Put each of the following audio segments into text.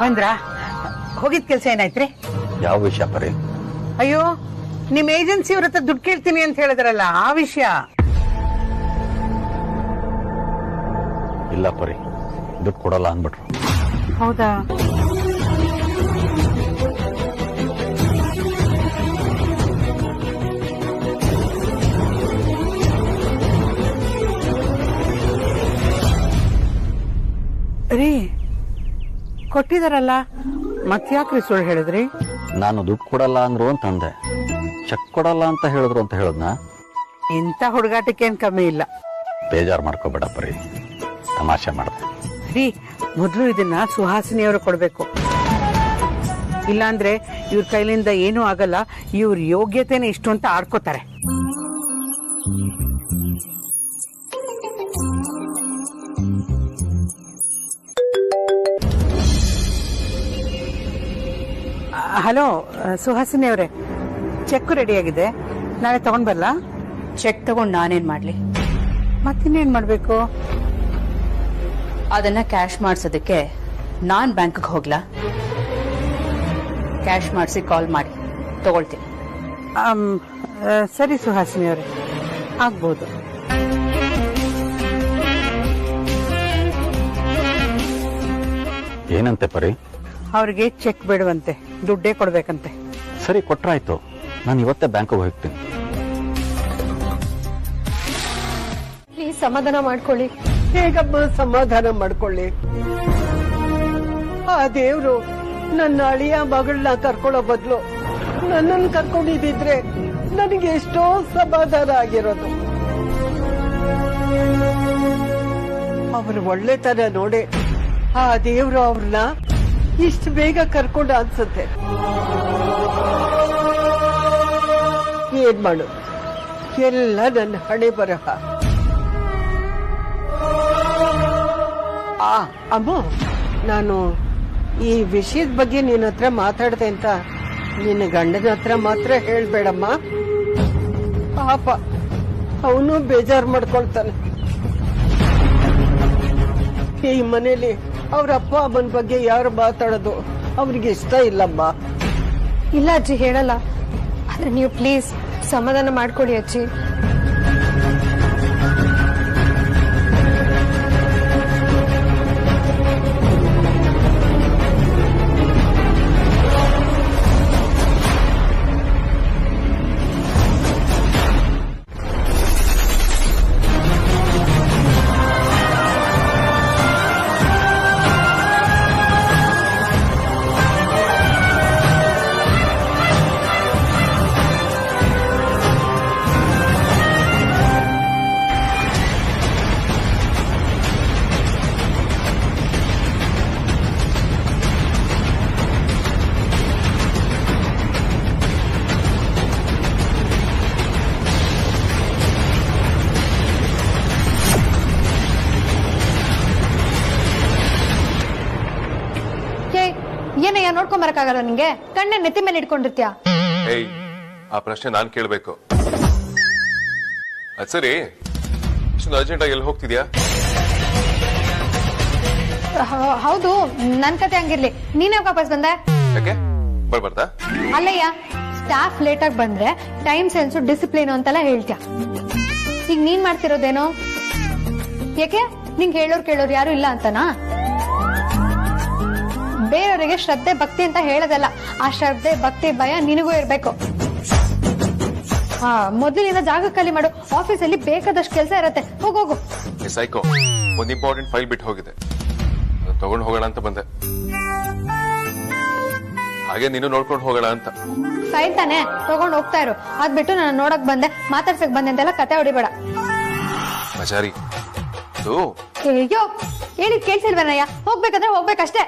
ಬಂದ್ರ ಹೋಗಿದ್ ಕೆಲ್ಸ ಏನಾಯ್ತ್ರಿ? ಯಾವ ವಿಷಯ ಪರಿ? ಅಯ್ಯೋ, ನಿಮ್ ಏಜೆನ್ಸಿ ಅವ್ರ ಹತ್ರ ದುಡ್ಡು ಕೇಳ್ತೀನಿ ಅಂತ ಹೇಳಿದ್ರಲ್ಲ, ಆ ವಿಷಯ. ಇಲ್ಲ ಪರಿ, ದುಡ್ಡು ಕೊಡಲ್ಲ ಅಂದ್ಬಿಟ್ರು. ಹೌದಾ? ರೀ, ಕೊಟ್ಟಿದಾರಲ್ಲ, ಮತ್ಯಾಕ್ರಿ ಸುಳ್ಳು ಹೇಳಿದ್ರಿ? ನಾನು ದುಡ್ಡು ಕೊಡಲ್ಲ ಅಂದ್ರು ಅಂತ ಅಂದೆ. ಚೆಕ್ ಕೊಡಲ್ಲ ಅಂತ ಹೇಳಿದ್ರು ಅಂತ ಹೇಳದ್ನ. ಇಂಥ ಹುಡುಗಾಟಕ್ಕೇನ್ ಕಮ್ಮಿ ಇಲ್ಲ. ಬೇಜಾರು ಮಾಡ್ಕೋಬೇಡ ಪರಿ, ತಮಾಷೆ ಮಾಡಿದೆ. ರೀ, ಮೊದ್ಲು ಇದನ್ನ ಸುಹಾಸಿನಿಯವರು ಕೊಡ್ಬೇಕು. ಇಲ್ಲಾಂದ್ರೆ ಇವ್ರ ಕೈಲಿಂದ ಏನೂ ಆಗಲ್ಲ. ಇವ್ರ ಯೋಗ್ಯತೆನೆ ಇಷ್ಟು ಅಂತ ಆಡ್ಕೋತಾರೆ. ಹಲೋ ಸುಹಾಸಿನಿ ಅವರೇ, ಚೆಕ್ ರೆಡಿ ಆಗಿದೆ, ನಾಳೆ ತಗೊಂಡ್ ಬರ್ಲಾ? ಚೆಕ್ ತಗೊಂಡ್ ನಾನೇನ್ ಮಾಡ್ಲಿ? ಮತ್ತಿನ್ನೇನ್ ಮಾಡ್ಬೇಕು? ಅದನ್ನ ಕ್ಯಾಶ್ ಮಾಡ್ಸೋದಕ್ಕೆ ನಾನ್ ಬ್ಯಾಂಕ್ಗೆ ಹೋಗ್ಲಾ? ಕ್ಯಾಶ್ ಮಾಡಿಸಿ ಕಾಲ್ ಮಾಡಿ ತಗೊಳ್ತೀನಿ. ಸರಿ ಸುಹಾಸಿನಿ ಅವರೇ, ಆಗ್ಬೋದು. ಏನಂತೆ ಪರಿ? ಅವ್ರಿಗೆ ಚೆಕ್ ಬೇಡವಂತೆ, ದುಡ್ಡೇ ಕೊಡ್ಬೇಕಂತೆ. ಸರಿ, ಕೊಟ್ರಾಯ್ತು. ನಾನು ಇವತ್ತೇ ಬ್ಯಾಂಕ್ಗೆ ಹೋಗ್ತೀನಿ. ಪ್ಲೀಸ್ ಸಮಾಧಾನ ಮಾಡ್ಕೊಳ್ಳಿ. ಹೇಗಮ್ಮ ಸಮಾಧಾನ ಮಾಡ್ಕೊಳ್ಳಿ? ಆ ದೇವ್ರು ನನ್ನ ಅಳಿಯ ಮಗಳನ್ನ ಕರ್ಕೊಳ್ಳೋ ಬದಲು ನನ್ನನ್ನು ಕರ್ಕೊಂಡಿದ್ರೆ ನನಗೆ ಎಷ್ಟೋ ಸಮಾಧಾನ ಆಗಿರೋದು. ಅವ್ರ ಒಳ್ಳೆತನ ನೋಡಿ ಆ ದೇವ್ರು ಅವ್ರನ್ನ ಇಷ್ಟು ಬೇಗ ಕರ್ಕೊಂಡ ಅನ್ಸುತ್ತೆ. ಏನ್ ಮಾಡು, ಎಲ್ಲ ನನ್ನ ಹಣೆ ಬರಹ. ಅಮ್ಮ, ನಾನು ಈ ವಿಷಯದ ಬಗ್ಗೆ ನಿನ್ನ ಹತ್ರ ಮಾತಾಡ್ದೆ ಅಂತ ನಿನ್ನ ಗಂಡನ ಹತ್ರ ಮಾತ್ರ ಹೇಳ್ಬೇಡಮ್ಮ. ಪಾಪ ಅವನು ಬೇಜಾರು ಮಾಡ್ಕೊಳ್ತಾನೆ. ಈ ಮನೇಲಿ ಅವ್ರ ಅಪ್ಪ ಅಮ್ಮನ ಬಗ್ಗೆ ಯಾರು ಮಾತಾಡೋದು ಅವ್ರಿಗೆ ಇಷ್ಟ ಇಲ್ಲಮ್ಮ. ಇಲ್ಲ ಅಜ್ಜಿ, ಹೇಳಲ್ಲ. ಆದ್ರೆ ನೀವು ಪ್ಲೀಸ್ ಸಮಾಧಾನ ಮಾಡ್ಕೊಳ್ಳಿ ಅಜ್ಜಿ. ಏನಯ್ಯ ನೋಡ್ಕೊಂಡ್ ಬರಕ್ಕಾಗಲ್ಲ ನಿಂಗೆ? ಕಣ್ಣ ನೆತ್ತಿ ಮೇಲೆ ಇಟ್ಕೊಂಡಿರ್ತೀಯ? ಆ ಪ್ರಶ್ನೆ ನಾನ್ ಕೇಳ್ಬೇಕು. ಅದ್ ಸರಿ, ಇಷ್ಟೊಂದು ಅರ್ಜೆಂಟ್ ಆಗಿ ಎಲ್ಲಿ ಹೋಗ್ತಿದ್ಯಾ? ಹೌದು, ನನ್ ಕತೆ ಹಂಗಿರ್ಲಿ. ನೀನೇ ವಾಪಸ್ ಬಂದೆ? ಯಾಕೆ ಬರ್ಬಾರ್ದಾ? ಅಲ್ಲಯ್ಯ, ಸ್ಟಾಫ್ ಲೇಟ್ ಆಗಿ ಬಂದ್ರೆ ಟೈಮ್ ಸೆನ್ಸ್ ಡಿಸಿಪ್ಲಿನ್ ಅಂತೆಲ್ಲ ಹೇಳ್ತೀಯ. ಈಗ ನೀನ್ ಮಾಡ್ತಿರೋದೇನೋ? ಯಾಕೆ ನಿಂಗೆ ಹೇಳೋರ್ ಕೇಳೋರು ಯಾರು ಇಲ್ಲ ಅಂತನಾ? ಬೇರೆಯವರಿಗೆ ಶ್ರದ್ಧೆ ಭಕ್ತಿ ಅಂತ ಹೇಳೋದಲ್ಲ, ಆ ಶ್ರದ್ಧೆ ಭಕ್ತಿ ಭಯ ನಿನಗೂ ಇರ್ಬೇಕು. ಮೊದಲಿನಿಂದ ಜಾಗ ಖಾಲಿ ಮಾಡು. ಆಫೀಸಲ್ಲಿ ಬೇಕಾದಷ್ಟು ಕೆಲಸ ಇರತ್ತೆ. ಹೋಗೋಗು. ಸೈಕೋ, ಒಂದ್ ಇಂಪಾರ್ಟೆಂಟ್ ಫೈಲ್ ಬಿಟ್ಟು ಹೋಗಿದೆ, ತಗೊಂಡು ಹೋಗೋಣ ಅಂತ ಬಂದೆ. ಹಾಗೆ ನೀನು ನೋಡ್ಕೊಂಡು ಹೋಗೋಣ ಅಂತ. ಫೈಲ್ ತಾನೆ, ತಗೊಂಡ್ ಹೋಗ್ತಾ ಇರು. ಅದ್ ಬಿಟ್ಟು ನಾನು ನೋಡಕ್ ಬಂದೆ, ಮಾತಾಡ್ಸಕ್ ಬಂದೆ ಅಂತೆಲ್ಲ ಕತೆ ಹೊಡಿಬೇಡ. ಮಜಾರಿ. ಅಯ್ಯೋ, ಹೇಳಿದ್ ಕೇಳ್ಸಿಲ್ವೇನಯ್ಯ? ಹೋಗ್ಬೇಕಂದ್ರೆ ಹೋಗ್ಬೇಕಷ್ಟೇ.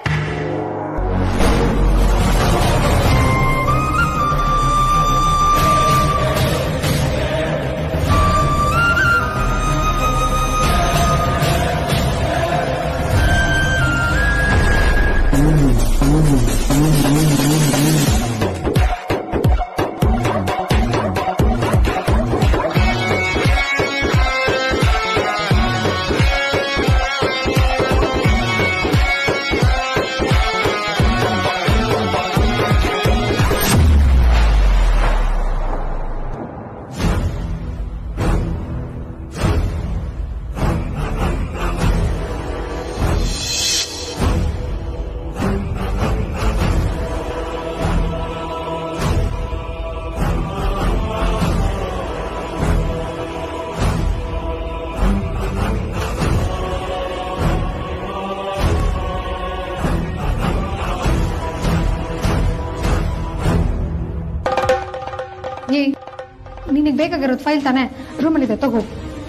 ಆಗಿರೋದು ಫೈಲ್ ತಾನೆ, ರೂಮಲ್ಲಿ ಇದೆ, ತಗೋ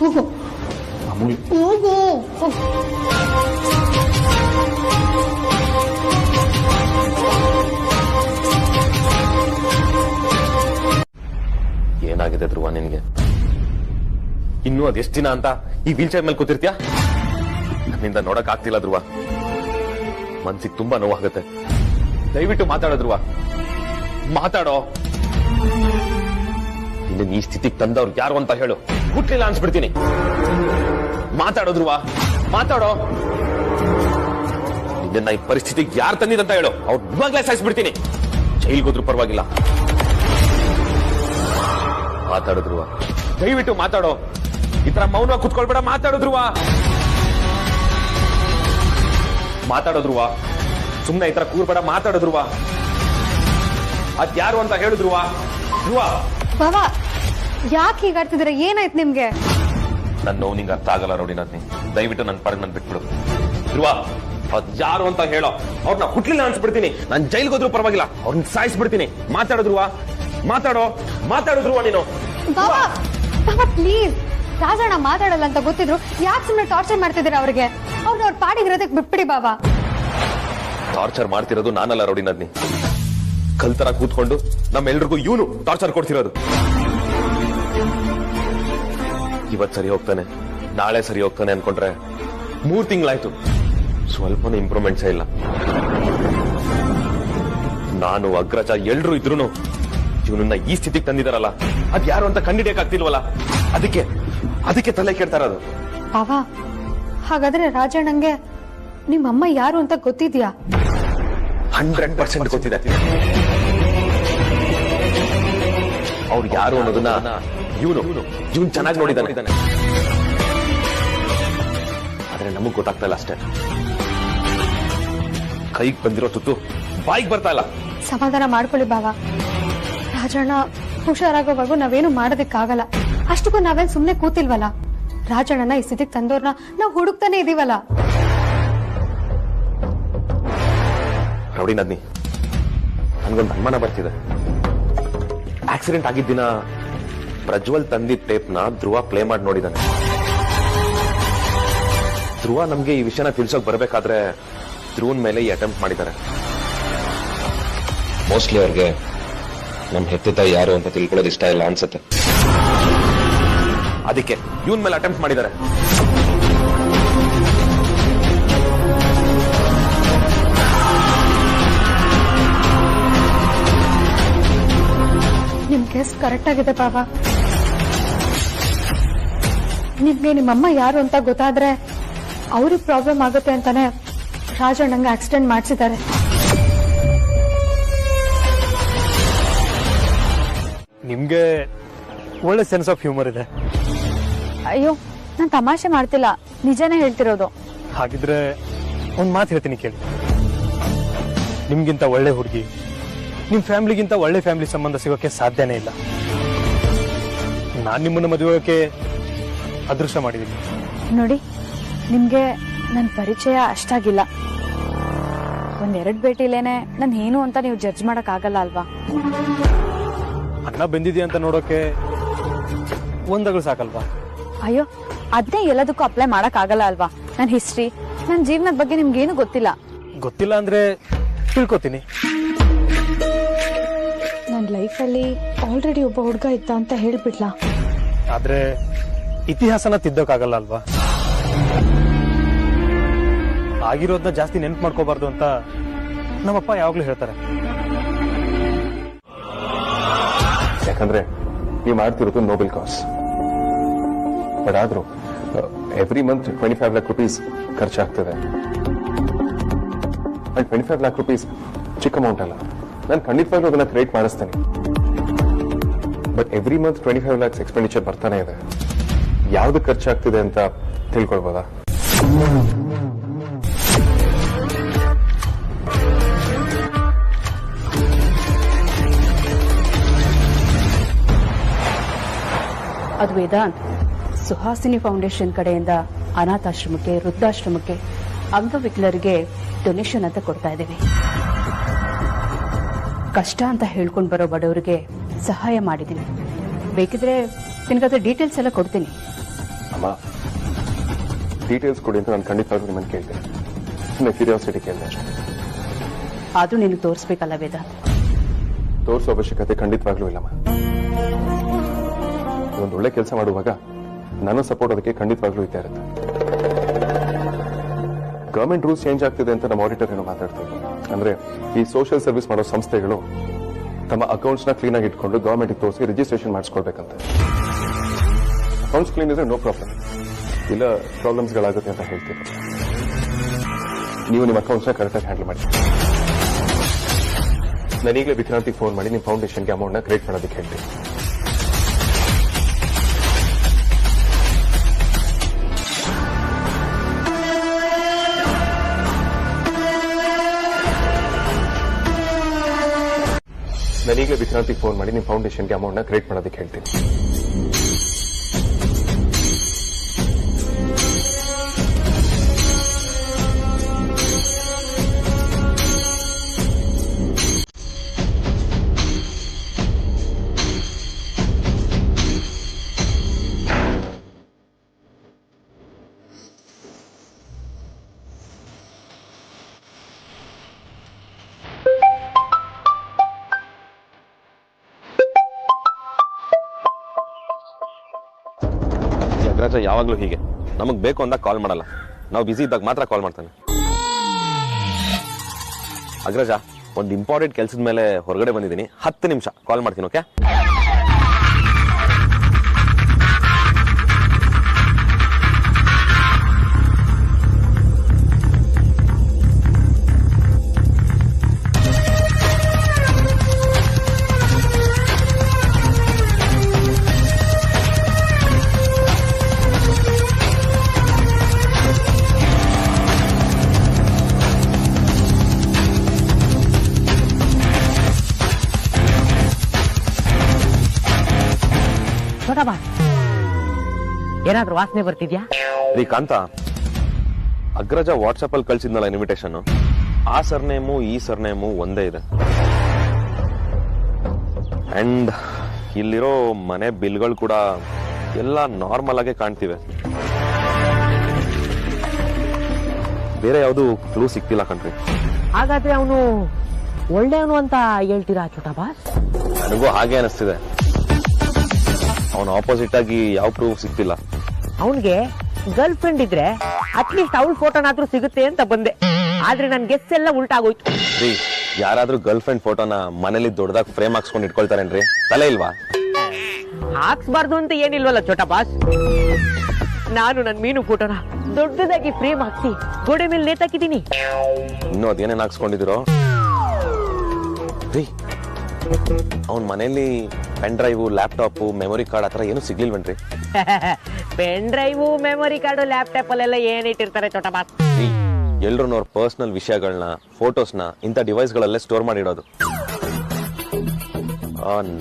ಹೋಗು ಅಮೂಲ್, ಹೋಗು ಹೋಗು. ಏನಾಗಿದೆ ಧ್ರುವ ನಿನ್ಗೆ? ಇನ್ನೂ ಅದೆಷ್ಟು ದಿನ ಅಂತ ಈ ವೀಲ್ ಚೇರ್ ಮೇಲೆ ಕೂತಿರ್ತೀಯ? ನನ್ನಿಂದ ನೋಡಕ್ ಆಗ್ತಿಲ್ಲ ಧ್ರುವ, ಮನ್ಸಿಗೆ ತುಂಬಾ ನೋವಾಗುತ್ತೆ. ದಯವಿಟ್ಟು ಮಾತಾಡೋ ಧ್ರುವ, ಮಾತಾಡೋ. ನಿನ್ನ ಈ ಸ್ಥಿತಿಗೆ ತಂದವ್ರು ಯಾರು ಅಂತ ಹೇಳು, ಹುಟ್ಲಿಲ್ಲ ಅನ್ಸ್ಬಿಡ್ತೀನಿ. ಮಾತಾಡೋ ಧ್ರುವ, ಮಾತಾಡೋ. ನಿನ್ನ ಈ ಪರಿಸ್ಥಿತಿಗೆ ಯಾರು ತಂದಿದಂತ ಹೇಳು, ಅವ್ರು ಇವಾಗ್ಲೇ ಸಾಯಿಸ್ಬಿಡ್ತೀನಿ. ಜೈಲ್ಗೋದ್ರು ಪರವಾಗಿಲ್ಲ. ಮಾತಾಡೋ ಧ್ರುವ, ದಯವಿಟ್ಟು ಮಾತಾಡೋ. ಈ ತರ ಮೌನ ಕುತ್ಕೊಳ್ಬೇಡ, ಮಾತಾಡೋ ಧ್ರುವ. ಮಾತಾಡೋ ಧ್ರುವ, ಸುಮ್ನೆ ಈ ತರ ಕೂರ್ಬೇಡ, ಮಾತಾಡೋ ಧ್ರುವ. ಅದ್ಯಾರು ಅಂತ ಹೇಳು ಧ್ರುವ. ಧ್ರುವ, ಬಾಬಾ ಯಾಕೆ ಹೀಗಾಡ್ತಿದ್ದೀರ? ಏನಾಯ್ತು ನಿಮ್ಗೆ? ನನ್ನ ನೋವು ನಿಂಗೆ ಅರ್ಥ ಆಗಲ್ಲ ನೋಡಿ. ನಾನು ದಯವಿಟ್ಟು ನನ್ನ ಪರಗ್ ನನ್ ಬಿಟ್ಬಿಡು ಧ್ರುವ. ಅದ್ಯಾರು ಅಂತ ಹೇಳೋ, ಅವ್ರನ್ನ ಹುಟ್ಲಿಲ್ಲ ಅನ್ಸ್ಬಿಡ್ತೀನಿ. ನಾನು ಜೈಲ್ಗೋದ್ರು ಪರವಾಗಿಲ್ಲ, ಅವ್ರನ್ನ ಸಾಯಿಸ್ಬಿಡ್ತೀನಿ. ಮಾತಾಡೋ ಧ್ರುವ, ಮಾತಾಡೋ. ಮಾತಾಡೋ ಧ್ರುವ ನೀನು. ಬಾಬಾ ಬಾಬಾ ಪ್ಲೀಸ್, ರಾಜಣ್ಣ ಮಾತಾಡಲ್ಲ ಅಂತ ಗೊತ್ತಿದ್ರು ಯಾಕೆ ಸುಮ್ಮನೆ ಟಾರ್ಚರ್ ಮಾಡ್ತಿದ್ದೀರಾ ಅವ್ರಿಗೆ? ಅವ್ರನ್ನ ಅವ್ರ ಪಾಡಿಗಿರೋದಕ್ಕೆ ಬಿಟ್ಬಿಡಿ ಬಾಬಾ. ಟಾರ್ಚರ್ ಮಾಡ್ತಿರೋದು ನಾನಲ್ಲ ರೌಡಿ ನದ್ನಿ. ಕಲ್ತರ ಕೂತ್ಕೊಂಡು ನಮ್ಮೆಲ್ರಿಗೂ ಇವನು ಟಾರ್ಚರ್ ಕೊಡ್ತಿರೋದು. ಇವತ್ ಸರಿ ಹೋಗ್ತಾನೆ, ನಾಳೆ ಸರಿ ಹೋಗ್ತಾನೆ ಅನ್ಕೊಂಡ್ರೆ 3 ತಿಂಗಳಾಯ್ತು, ಸ್ವಲ್ಪನೂ ಇಂಪ್ರೂವ್ಮೆಂಟ್ಸೇ ಇಲ್ಲ. ನಾನು ಅಗ್ರಜ ಎಲ್ರು ಇದ್ರು ಇವನನ್ನ ಈ ಸ್ಥಿತಿಗೆ ತಂದಿದಾರಲ್ಲ, ಅದ್ ಯಾರು ಅಂತ ಕಂಡಿಡಿಯಕ್ಕಾಗ್ತಿಲ್ವಲ್ಲ. ಅದಕ್ಕೆ ತಲೆ ಕೆಡ್ತಾ ಇರೋದು. ಬಾಬಾ ಹಾಗಾದ್ರೆ ರಾಜಣ್ಣಂಗೆ ನಿಮ್ಮಮ್ಮ ಯಾರು ಅಂತ ಗೊತ್ತಿದ್ಯಾ? 100% ಗೊತ್ತಿದೆ. ಅವ್ರು ಯಾರು ಅನ್ನೋದನ್ನ ಇವನು ಚೆನ್ನಾಗಿ ನೋಡಿದಾನೆ. ಆದ್ರೆ ನಮಗ್ ಗೊತ್ತಾಗ್ತಾ ಇಲ್ಲ ಅಷ್ಟೇ. ಕೈಗೆ ಬಂದಿರೋ ತುತ್ತು ಬಾಯಿಗೆ ಬರ್ತಾ ಇಲ್ಲ. ಸಮಾಧಾನ ಮಾಡ್ಕೊಳ್ಳಿ ಬಾಬಾ. ರಾಜಣ್ಣ ಹುಷಾರಾಗೋವರೆಗೂ ನಾವೇನು ಮಾಡೋದಕ್ಕಾಗಲ್ಲ. ಅಷ್ಟಕ್ಕೂ ನಾವೇನ್ ಸುಮ್ನೆ ಕೂತಿಲ್ವಲ್ಲ. ರಾಜಣ್ಣನ ಈ ಸ್ಥಿತಿಗೆ ತಂದೋರ್ನ ನಾವು ಹುಡುಕ್ತಾನೆ ಇದೀವಲ್ಲ. ರೌಡಿ ನದ್ನಿ, ನನ್ಗೊಂದು ಅನುಮಾನ ಬರ್ತಿದೆ. ಆಕ್ಸಿಡೆಂಟ್ ಆಗಿದ್ದ ದಿನ ಪ್ರಜ್ವಲ್ ತಂದಿದ್ದ ಟೇಪ್ನ ಧ್ರುವ ಪ್ಲೇ ಮಾಡಿ ನೋಡಿದಾನೆ. ಧ್ರುವ ನಮ್ಗೆ ಈ ವಿಷಯನ ತಿಳ್ಸೋಕ್ ಬರ್ಬೇಕಾದ್ರೆ ಧ್ರುವನ್ ಮೇಲೆ ಈ ಅಟೆಂಪ್ಟ್ ಮಾಡಿದ್ದಾರೆ. ಮೋಸ್ಟ್ಲಿ ಅವ್ರಿಗೆ ನಮ್ ಹೆತ್ತ ಯಾರು ಅಂತ ತಿಳ್ಕೊಳ್ಳೋದು ಇಷ್ಟ ಇಲ್ಲ ಅನ್ಸುತ್ತೆ. ಅದಕ್ಕೆ ಇವನ್ ಮೇಲೆ ಅಟೆಂಪ್ಟ್ ಮಾಡಿದ್ದಾರೆ. ನಿಮ್ ಗೆಸ್ ಕರೆಕ್ಟ್ ಆಗಿದೆ ಬಾಬಾ. ನಿಮ್ಗೆ ನಿಮ್ಮಮ್ಮ ಯಾರು ಅಂತ ಗೊತ್ತಾದ್ರೆ ಅವ್ರಿಗೆ ಪ್ರಾಬ್ಲಮ್ ಆಗುತ್ತೆ ಅಂತಾನೆ ರಾಜಣ್ಣಂಗೆ ಆಕ್ಸಿಡೆಂಟ್ ಮಾಡಿಸಿದ್ದಾರೆ. ನಿಮ್ಗೆ ಒಳ್ಳೆ ಸೆನ್ಸ್ ಆಫ್ ಹ್ಯೂಮರ್ ಇದೆ. ಅಯ್ಯೋ ನಾನು ತಮಾಷೆ ಮಾಡ್ತಿಲ್ಲ, ನಿಜಾನೇ ಹೇಳ್ತಿರೋದು. ಹಾಗಿದ್ರೆ ಒಂದ್ ಮಾತು ಹೇಳ್ತೀನಿ ಕೇಳಿ. ನಿಮ್ಗಿಂತ ಒಳ್ಳೆ ಹುಡುಗಿ ನಿಮ್ ಫ್ಯಾಮಿಲಿಗಿಂತ ಒಳ್ಳೆ ಫ್ಯಾಮಿಲಿ ಸಂಬಂಧ ಸಿಗೋಕೆ ಸಾಧ್ಯನೇ ಇಲ್ಲ. ನಾನ್ ನಿಮ್ಮನ್ನ ಮದುವೆಗೆ ಅದೃಷ್ಟ ಮಾಡಿದ್ದೀನಿ. ನೋಡಿ, ನಿಮ್ಗೆ ನನ್ನ ಪರಿಚಯ ಅಷ್ಟಾಗಿಲ್ಲ. ಒಂದೆರಡು ಭೇಟಿಲೇನೆ ನಾನು ಏನು ಅಂತ ನೀವು ಜಡ್ಜ್ ಮಾಡಕ್ ಆಗಲ್ಲ ಅಲ್ವಾ? ಅನ್ನ ಬೆಂದಿದೆ ಅಂತ ನೋಡೋಕೆ ಒಂದಗಳು ಸಾಕಲ್ವಾ? ಅಯ್ಯೋ, ಅದ್ನೇ ಎಲ್ಲದಕ್ಕೂ ಅಪ್ಲೈ ಮಾಡಕ್ ಆಗಲ್ಲ ಅಲ್ವಾ? ನನ್ನ ಹಿಸ್ಟ್ರಿ, ನನ್ನ ಜೀವನದ ಬಗ್ಗೆ ನಿಮ್ಗೇನು ಗೊತ್ತಿಲ್ಲ. ಗೊತ್ತಿಲ್ಲ ಅಂದ್ರೆ ತಿಳ್ಕೊತೀನಿ. ನನ್ನ ಲೈಫಲ್ಲಿ ಆಲ್ರೆಡಿ ಒಬ್ಬ ಹುಡುಗ ಇದ್ದ ಅಂತ ಹೇಳ್ಬಿಡ್ಲಾ? ಆದ್ರೆ ಇತಿಹಾಸನ ತಿದ್ದೋಕ್ಕಾಗಲ್ಲ ಅಲ್ವಾ? ಆಗಿರೋದನ್ನ ಜಾಸ್ತಿ ನೆನ್ಪು ಮಾಡ್ಕೋಬಾರ್ದು ಅಂತ ನಮ್ಮಪ್ಪ ಯಾವಾಗ್ಲೂ ಹೇಳ್ತಾರೆ. ಯಾಕಂದ್ರೆ ನೀವು ಮಾಡ್ತಿರೋದು ನೋಬೆಲ್ ಕಾಸ್. ಬಟ್ ಆದ್ರೂ ಎವ್ರಿ ಮಂತ್ 25 lakh rupees ಖರ್ಚಾಗ್ತದೆ. ಅಂಡ್ 25 lakh rupees ಚಿಕ್ಕ ಅಮೌಂಟ್ ಅಲ್ಲ. ನಾನು ಖಂಡಿತವಾಗ್ಲೂ ಅದನ್ನ ಕ್ರಿಯೇಟ್ ಮಾಡಿಸ್ತೇನೆ. But every month 25 lakhs expenditure ಬರ್ತಾನೆ ಇದೆ. ಯಾವ್ದು ಖರ್ಚಾಗ್ತಿದೆ ಅಂತ ತಿಳ್ಕೊಳ್ಬೋದಾ? ಅದು ವೇದಾಂತ್, ಸುಹಾಸಿನಿ ಫೌಂಡೇಶನ್ ಕಡೆಯಿಂದ ಅನಾಥಾಶ್ರಮಕ್ಕೆ, ವೃದ್ಧಾಶ್ರಮಕ್ಕೆ, ಅಂಗವಿಕಲರಿಗೆ ಡೊನೇಷನ್ ಅಂತ ಕೊಡ್ತಾ ಇದ್ದೀವಿ. ಕಷ್ಟ ಅಂತ ಹೇಳ್ಕೊಂಡು ಬರೋ ಬಡವರಿಗೆ ಸಹಾಯ ಮಾಡಿದ್ದೀನಿ. ಬೇಕಿದ್ರೆ ನಿನಗದ್ರ ಡೀಟೇಲ್ಸ್ ಎಲ್ಲ ಕೊಡ್ತೀನಿ. ಅಮ್ಮ ಡೀಟೇಲ್ಸ್ ಕೊಡಿ ಅಂತ ನಾನು ಖಂಡಿತವಾಗ್ಲೂ ನಿಮ್ಮನ್ನು ಕೇಳ್ತೀನಿ. ಸುಮ್ಮನೆ ಕ್ಯೂರಿಯಾಸಿಟಿ ಕೇಳಿದೆ ಅಷ್ಟೇ. ಅದು ನಿನಗೆ ತೋರಿಸ್ಬೇಕಲ್ಲ ವೇದಾಂತ್. ತೋರಿಸೋ ಅವಶ್ಯಕತೆ ಖಂಡಿತವಾಗ್ಲೂ ಇಲ್ಲಮ್ಮ. ಒಂದು ಒಳ್ಳೆ ಕೆಲಸ ಮಾಡುವಾಗ ನನ್ನ ಸಪೋರ್ಟ್ ಅದಕ್ಕೆ ಖಂಡಿತವಾಗ್ಲೂ ಇದ್ದೇ ಇರುತ್ತೆ. ಗವರ್ಮೆಂಟ್ ರೂಲ್ಸ್ ಚೇಂಜ್ ಆಗ್ತಿದೆ ಅಂತ ನಮ್ಮ ಆಡಿಟರ್ ಏನೋ ಮಾತಾಡ್ತೀವಿ. ಅಂದ್ರೆ ಈ ಸೋಷಿಯಲ್ ಸರ್ವಿಸ್ ಮಾಡೋ ಸಂಸ್ಥೆಗಳು ತಮ್ಮ ಅಕೌಂಟ್ಸ್ ನ ಕ್ಲೀನ್ ಆಗಿ ಇಟ್ಕೊಂಡು ಗವರ್ಮೆಂಟ್ ತೋರಿಸಿ ರಿಜಿಸ್ಟ್ರೇಷನ್ ಮಾಡಿಸ್ಕೊಳ್ಬೇಕಂತ. ಅಕೌಂಟ್ಸ್ ಕ್ಲೀನ್ ಇದ್ರೆ ನೋ ಪ್ರಾಬ್ಲಮ್, ಇಲ್ಲ ಪ್ರಾಬ್ಲಮ್ಸ್ಗಳಾಗುತ್ತೆ ಅಂತ ಹೇಳ್ತೀವಿ. ನೀವು ನಿಮ್ಮ ಅಕೌಂಟ್ಸ್ ನ ಕರೆಕ್ಟಾಗಿ ಹ್ಯಾಂಡಲ್ ಮಾಡಿ. ನಾನೀಗಲೇ ವಿಕ್ರಾಂತಿಗೆ ಫೋನ್ ಮಾಡಿ ನಿಮ್ಮ ಫೌಂಡೇಶನ್ಗೆ ಅಮೌಂಟ್ ನ ಕ್ರಿಯೇಟ್ ಮಾಡೋದಕ್ಕೆ ಹೇಳ್ತೀನಿ. ನಾನೀಗಲೇ ವಿಕ್ರಾಂತಿಗೆ ಫೋನ್ ಮಾಡಿ ನಿಮ್ಮ ಫೌಂಡೇಶನ್ಗೆ ಅಮೌಂಟ್ ನ ಕ್ರಿಯೇಟ್ ಮಾಡೋದಕ್ಕೆ ಹೇಳ್ತೀನಿ. ಅಗ್ರಜ ಯಾವಾಗ್ಲೂ ಹೀಗೆ, ನಮಗ್ ಬೇಕು ಅಂದಾಗ ಕಾಲ್ ಮಾಡಲ್ಲ, ನಾವು ಬಿಸಿ ಇದ್ದಾಗ ಮಾತ್ರ ಕಾಲ್ ಮಾಡ್ತಾನೆ. ಅಗ್ರಜ, ಒಂದು ಇಂಪಾರ್ಟೆಂಟ್ ಕೆಲಸದ ಮೇಲೆ ಹೊರಗಡೆ ಬಂದಿದ್ದೀನಿ, 10 ನಿಮಿಷ ಕಾಲ್ ಮಾಡ್ತೀನಿ. ಓಕೆ? ಏನಾದ್ರೂ ವಾಸನೆ ಬರ್ತಿದ್ಯಾ? ರೀ ಕಾಂತ, ಅಗ್ರಜ ವಾಟ್ಸಪ್ ಅಲ್ಲಿ ಕಳ್ಸಿದ್ನಲ್ಲ ಇನ್ವಿಟೇಷನ್, ಆ ಸರ್ನೇಮು ಈ ಸರ್ನೇಮು ಒಂದೇ ಇದೆ. ಅಂಡ್ ಇಲ್ಲಿರೋ ಮನೆ ಬಿಲ್ಗಳು ಕೂಡ ಎಲ್ಲ ನಾರ್ಮಲ್ ಆಗೇ ಕಾಣ್ತಿವೆ. ಬೇರೆ ಯಾವುದು ಕ್ಲೂ ಸಿಕ್ತಿಲ್ಲ ಕಣ್ರಿ. ಹಾಗಾದ್ರೆ ಅವನು ಒಳ್ಳೆಯವನು ಅಂತ ಹೇಳ್ತೀರಾ ಚೋಟಾ ಬಾಸ್? ನನಗೂ ಹಾಗೆ ಅನಿಸ್ತಿದೆ. ಅವನ ಆಪೋಸಿಟ್ ಆಗಿ ಯಾವ ಪ್ರೂಫ್ ಸಿಕ್ತಿಲ್ಲ. ಅವನ್ಗೆ ಗರ್ಲ್ ಫ್ರೆಂಡ್ ಇದ್ರೆ ಅಟ್ಲೀಸ್ಟ್ ಅವಳ ಫೋಟೋನಾದ್ರೂ ಸಿಗುತ್ತೆ ಅಂತ ಬಂದೆ, ಆದ್ರೆ ನನ್ ಗೆಸ್ ಎಲ್ಲ ಉಲ್ಟಾಗೋಯ್ತು. ರೀ, ಯಾರಾದ್ರೂ ಗರ್ಲ್ ಫ್ರೆಂಡ್ ಫೋಟೋನ ಮನೇಲಿ ದೊಡ್ಡದಾಗಿ ಫ್ರೇಮ್ ಹಾಕ್ಸ್ಕೊಂಡು ಇಟ್ಕೊಳ್ತಾರೇನ್ರಿ? ತಲೆ ಇಲ್ವಾ? ಹಾಕ್ಸ್ಬಾರ್ದು ಅಂತ ಏನಿಲ್ವಲ್ಲ ಚೋಟಾ ಬಾಸ್. ನಾನು ನನ್ ಮೀನು ಫೋಟೋನ ದೊಡ್ಡದಾಗಿ ಫ್ರೇಮ್ ಹಾಕ್ಸಿ ಗೋಡೆ ಮೇಲೆ ನೇತಾಕಿದ್ದೀನಿ. ಇನ್ನೂ ಅದೇನೇನ್ ಹಾಕ್ಸ್ಕೊಂಡಿದಿರೋ? ರೀ, ಅವನ್ ಮನೇಲಿ pen drive, laptop, memory card ಆತರ ಏನು ಸಿಗ್ಲಿಲ್ವೇನ್ರಿ? Pen drive, memory card, laptop ಅಲ್ಲೆಲ್ಲ ಏನ್ ಇಟ್ಟಿರ್ತಾರೆ ಚೋಟಾ ಬಾಸ್? ಎಲ್ರು ಅವ್ರ ಪರ್ಸನಲ್ ವಿಷಯಗಳನ್ನ, ಫೋಟೋಸ್ನ ಇಂಥ ಡಿವೈಸ್ ಗಳಲ್ಲೇ ಸ್ಟೋರ್ ಮಾಡಿಡೋದು.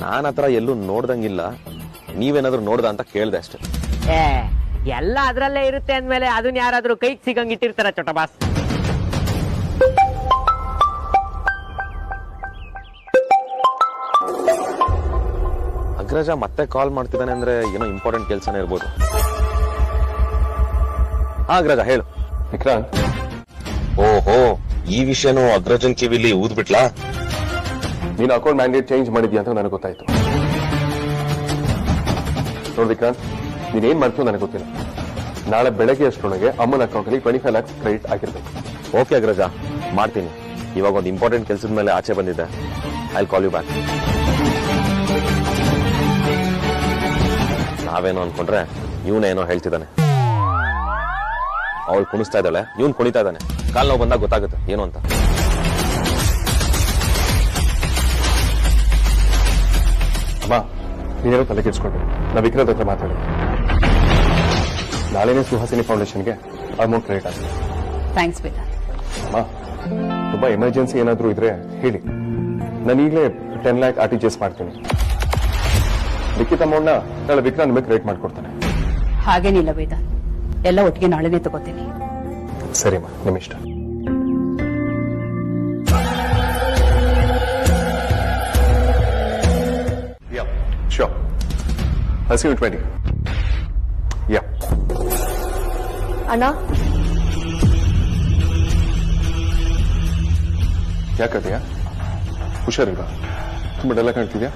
ನಾನ್ ಆತರ ಎಲ್ಲೂ ನೋಡ್ದಂಗಿಲ್ಲ, ನೀವೇನಾದ್ರೂ ನೋಡ್ದ ಅಂತ ಕೇಳ್ದೆ ಅಷ್ಟೇ. ಎಲ್ಲ ಅದ್ರಲ್ಲೇ ಇರುತ್ತೆ ಅಂದ್ಮೇಲೆ ಅದನ್ನ ಯಾರಾದ್ರೂ ಕೈಗೆ ಸಿಗಂಗ್ ಇಟ್ಟಿರ್ತಾರ ಚೋಟಾ ಬಾಸ್? ಅಗ್ರಜ ಮತ್ತೆ ಕಾಲ್ ಮಾಡ್ತಿದ್ದಾನೆ ಅಂದ್ರೆ ಏನೋ ಇಂಪಾರ್ಟೆಂಟ್ ಕೆಲಸನೇ ಇರ್ಬೋದು. ಅಗ್ರಜ ಹೇಳು. ವಿಕ್ರಾಂತ್, ಓಹೋ, ಈ ವಿಷಯನೂ ಅಗ್ರಜನ್ ಕಿವಿಲಿ ಊದ್ಬಿಟ್ಲಾ? ನೀನು ಅಕೌಂಟ್ ಮ್ಯಾಂಡೇಟ್ ಚೇಂಜ್ ಮಾಡಿದ್ಯಾ ಅಂತ ನನಗೆ ಗೊತ್ತಾಯ್ತು. ನೋಡಿ ವಿಕ್ರಾಂತ್, ನೀನೇನ್ ಮಾಡ್ತೀವಿ ನನಗೆ ಗೊತ್ತಿಲ್ಲ. ನಾಳೆ ಬೆಳಗ್ಗೆ ಅಷ್ಟರೊಳಗೆ ಅಮ್ಮನ ಅಕೌಂಟಲ್ಲಿ 25 lakhs ಕ್ರೆಡಿಟ್ ಆಗಿರ್ಬೇಕು. ಓಕೆ ಅಗ್ರಜ, ಮಾಡ್ತೀನಿ. ಇವಾಗ ಒಂದು ಇಂಪಾರ್ಟೆಂಟ್ ಕೆಲಸದ ಮೇಲೆ ಆಚೆ ಬಂದಿದ್ದೆ. I call you back. ನಾವೇನೋ ಅನ್ಕೊಂಡ್ರೆ ಇವನೇನೋ ಹೇಳ್ತಿದ್ದಾನೆ. ಅವಳು ಕುಣಿಸ್ತಾ ಇದ್ದಾಳೆ, ಇವನ್ ಕುಣಿತಾ ಇದ್ದಾನೆ. ಕಾಲ್ ನೋವು ಬಂದಾಗ ಗೊತ್ತಾಗುತ್ತೆ ಏನು ಅಂತ. ಅಮ್ಮ, ನೀನೇನೋ ತಲೆ ಕೆಡ್ಸ್ಕೊಳ್ಬೇಕು. ನಾ ವಿಕ್ರಾಂತ್ ಹತ್ರ ಮಾತಾಡಿ ನಾಳೆನೇ ಸುಹಾಸಿನಿ ಫೌಂಡೇಶನ್ಗೆ ಅಮೌಂಟ್ ಕ್ರೆಡಿಟ್ ಆಗಿದೆ. ಥ್ಯಾಂಕ್ಸ್ ವೇದಾಂತ್. ಅಮ್ಮ, ತುಂಬಾ ಎಮರ್ಜೆನ್ಸಿ ಏನಾದ್ರೂ ಇದ್ರೆ ಹೇಳಿ, ನಾನು ಈಗಲೇ 10 lakh RTGS ಮಾಡ್ತೀನಿ. ಲಿಖಿತ ಅಮೌಂಟ್ ನ ನಾಳೆ ವಿಕ್ರಾಂತ್ ನಿಮಗೆ ಕ್ರೆಡಿಟ್ ಮಾಡ್ಕೊಡ್ತಾನೆ. ಹಾಗೇನಿಲ್ಲ ವೇದಾಂತ್, ಎಲ್ಲ ಒಟ್ಟಿಗೆ ನಾಳೆನೇ ತಗೋತೀನಿ. ಸರಿಮ್ಮ, ನಿಮ್ಮ ಇಷ್ಟ. ಶ್ಯೂರ್. ಹಸಿಮೆಂಟ್ ಮಾಡಿ. ಯಾ ಅಣ್ಣ ಯಾಕದೆಯಾ? ಹುಷಾರಿಲ್ವಾ? ತುಂಬ ಡಲ್ಲ ಕಾಣ್ತಿದ್ಯಾ?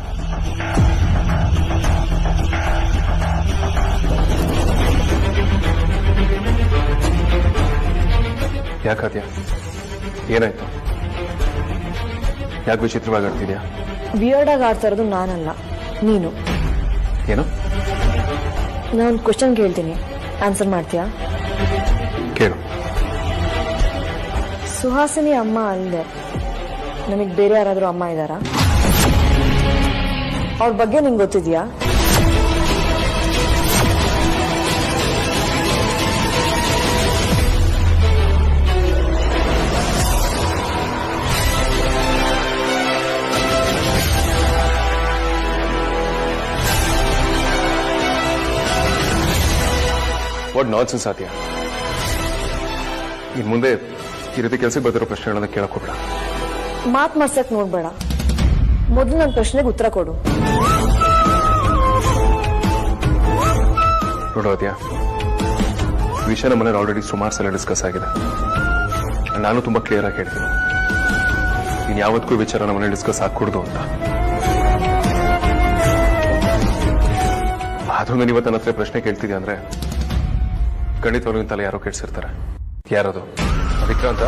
ಯಾಕಾದ್ಯಾ? ಏನಾಯ್ತು? ಯಾಕೆ ವಿಚಿತ್ರವಾಗಿ ಆಡ್ತಿದ್ಯಾ? ವಿಯರ್ಡ್ ಆಗಿ ಆಡ್ತಾ ಇರೋದು ನಾನಲ್ಲ, ನೀನು. ಏನು? ನಾನು ಕ್ವಶನ್ ಕೇಳ್ತೀನಿ, ಆನ್ಸರ್ ಮಾಡ್ತೀಯಾ? ಕೇಳು. ಸುಹಾಸಿನಿ ಅಮ್ಮ ಅಲ್ಲದೆ ನಮಗ್ ಬೇರೆ ಯಾರಾದ್ರೂ ಅಮ್ಮ ಇದ್ದಾರಾ? ಅವ್ರ ಬಗ್ಗೆ ನಿಂಗೆ ಗೊತ್ತಿದ್ಯಾ? ವಾಟ್ ನಾನ್ಸೆನ್ಸ್ ಸಾಧ್ಯ. ಇನ್ ಮುಂದೆ ಈ ರೀತಿ ಕೆಲಸಕ್ಕೆ ಬರ್ತಿರೋ ಪ್ರಶ್ನೆಗಳನ್ನ ಕೇಳಕ್ ಹೋಗ್ಬೇಡ. ಮಾತ್ ಮರ್ಸಕ್ ನೋಡ್ಬೇಡ, ಮೊದಲು ನನ್ನ ಪ್ರಶ್ನೆಗೆ ಉತ್ತರ ಕೊಡು. ನೋಡೋದ್ಯಾ, ವಿಷಯ ನಮ್ಮ ಮನೇಲಿ ಆಲ್ರೆಡಿ ಸುಮಾರು ಸಲ ಡಿಸ್ಕಸ್ ಆಗಿದೆ. ನಾನು ತುಂಬಾ ಕ್ಲಿಯರ್ ಆಗಿ ಹೇಳ್ತೀನಿ, ಇನ್ ಯಾವತ್ತೂ ವಿಚಾರ ನಮ್ಮ ಮನೇಲಿ ಡಿಸ್ಕಸ್ ಆಗ್ಕೊಡ್ದು ಅಂತ. ಆದ್ರೂ ನಾನು ಇವತ್ತು ನನ್ನ ಹತ್ರ ಪ್ರಶ್ನೆ ಕೇಳ್ತಿದ್ದೆ ಅಂದ್ರೆ ಖಂಡಿತವಾಗ್ಲೂ ತಲೆ ಯಾರೋ ಕೆಡ್ಸಿರ್ತಾರೆ. ಯಾರದು? ವಿಕ್ರಾಂತ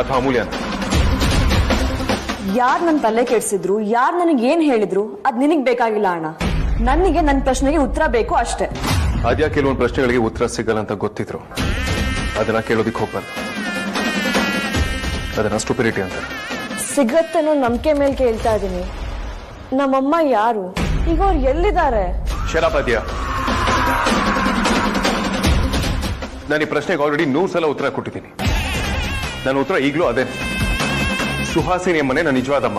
ಅಥವಾ ಅಮೂಲ್ಯ ಅಂತ? ಯಾರ್ ನನ್ ತಲೆ ಕೆಡ್ಸಿದ್ರು, ಯಾರ್ ನನಗೆ ಏನ್ ಹೇಳಿದ್ರು ಅದ್ ನಿನಗ್ ಬೇಕಾಗಿಲ್ಲ ಅಣ್ಣ. ನನಗೆ ನನ್ನ ಪ್ರಶ್ನೆಗೆ ಉತ್ತರ ಬೇಕು ಅಷ್ಟೇ. ಅದ್ಯಾ ಕೆಲವೊಂದು ಪ್ರಶ್ನೆಗಳಿಗೆ ಉತ್ತರ ಸಿಗಲ್ಲ ಅಂತ ಗೊತ್ತಿದ್ರು ಅದನ್ನ ಕೇಳೋದಿಕ್ ಹೋಗ್ಬಾರ್ದು. ಅದನ್ನ ಸ್ಟುಪಿಡಿಟಿ ಅಂತ. ಸಿಗತ್ತೆ ಅನ್ನೋ ನಂಬಿಕೆ ಮೇಲೆ ಕೇಳ್ತಾ ಇದೀನಿ. ನಮ್ಮಮ್ಮ ಯಾರು? ಈಗ ಅವ್ರು ಎಲ್ಲಿದ್ದಾರೆ? ಶರಾಬಾದ್ಯ, ನಾನು ಈ ಪ್ರಶ್ನೆಗೆ ಆಲ್ರೆಡಿ 100 ಸಲ ಉತ್ತರ ಕೊಟ್ಟಿದ್ದೀನಿ. ನನ್ನ ಉತ್ತರ ಈಗಲೂ ಅದೇ. ಸುಹಾಸಿನಿ ಅಮ್ಮನೆ ನನ್ನ ನಿಜವಾದಮ್ಮ.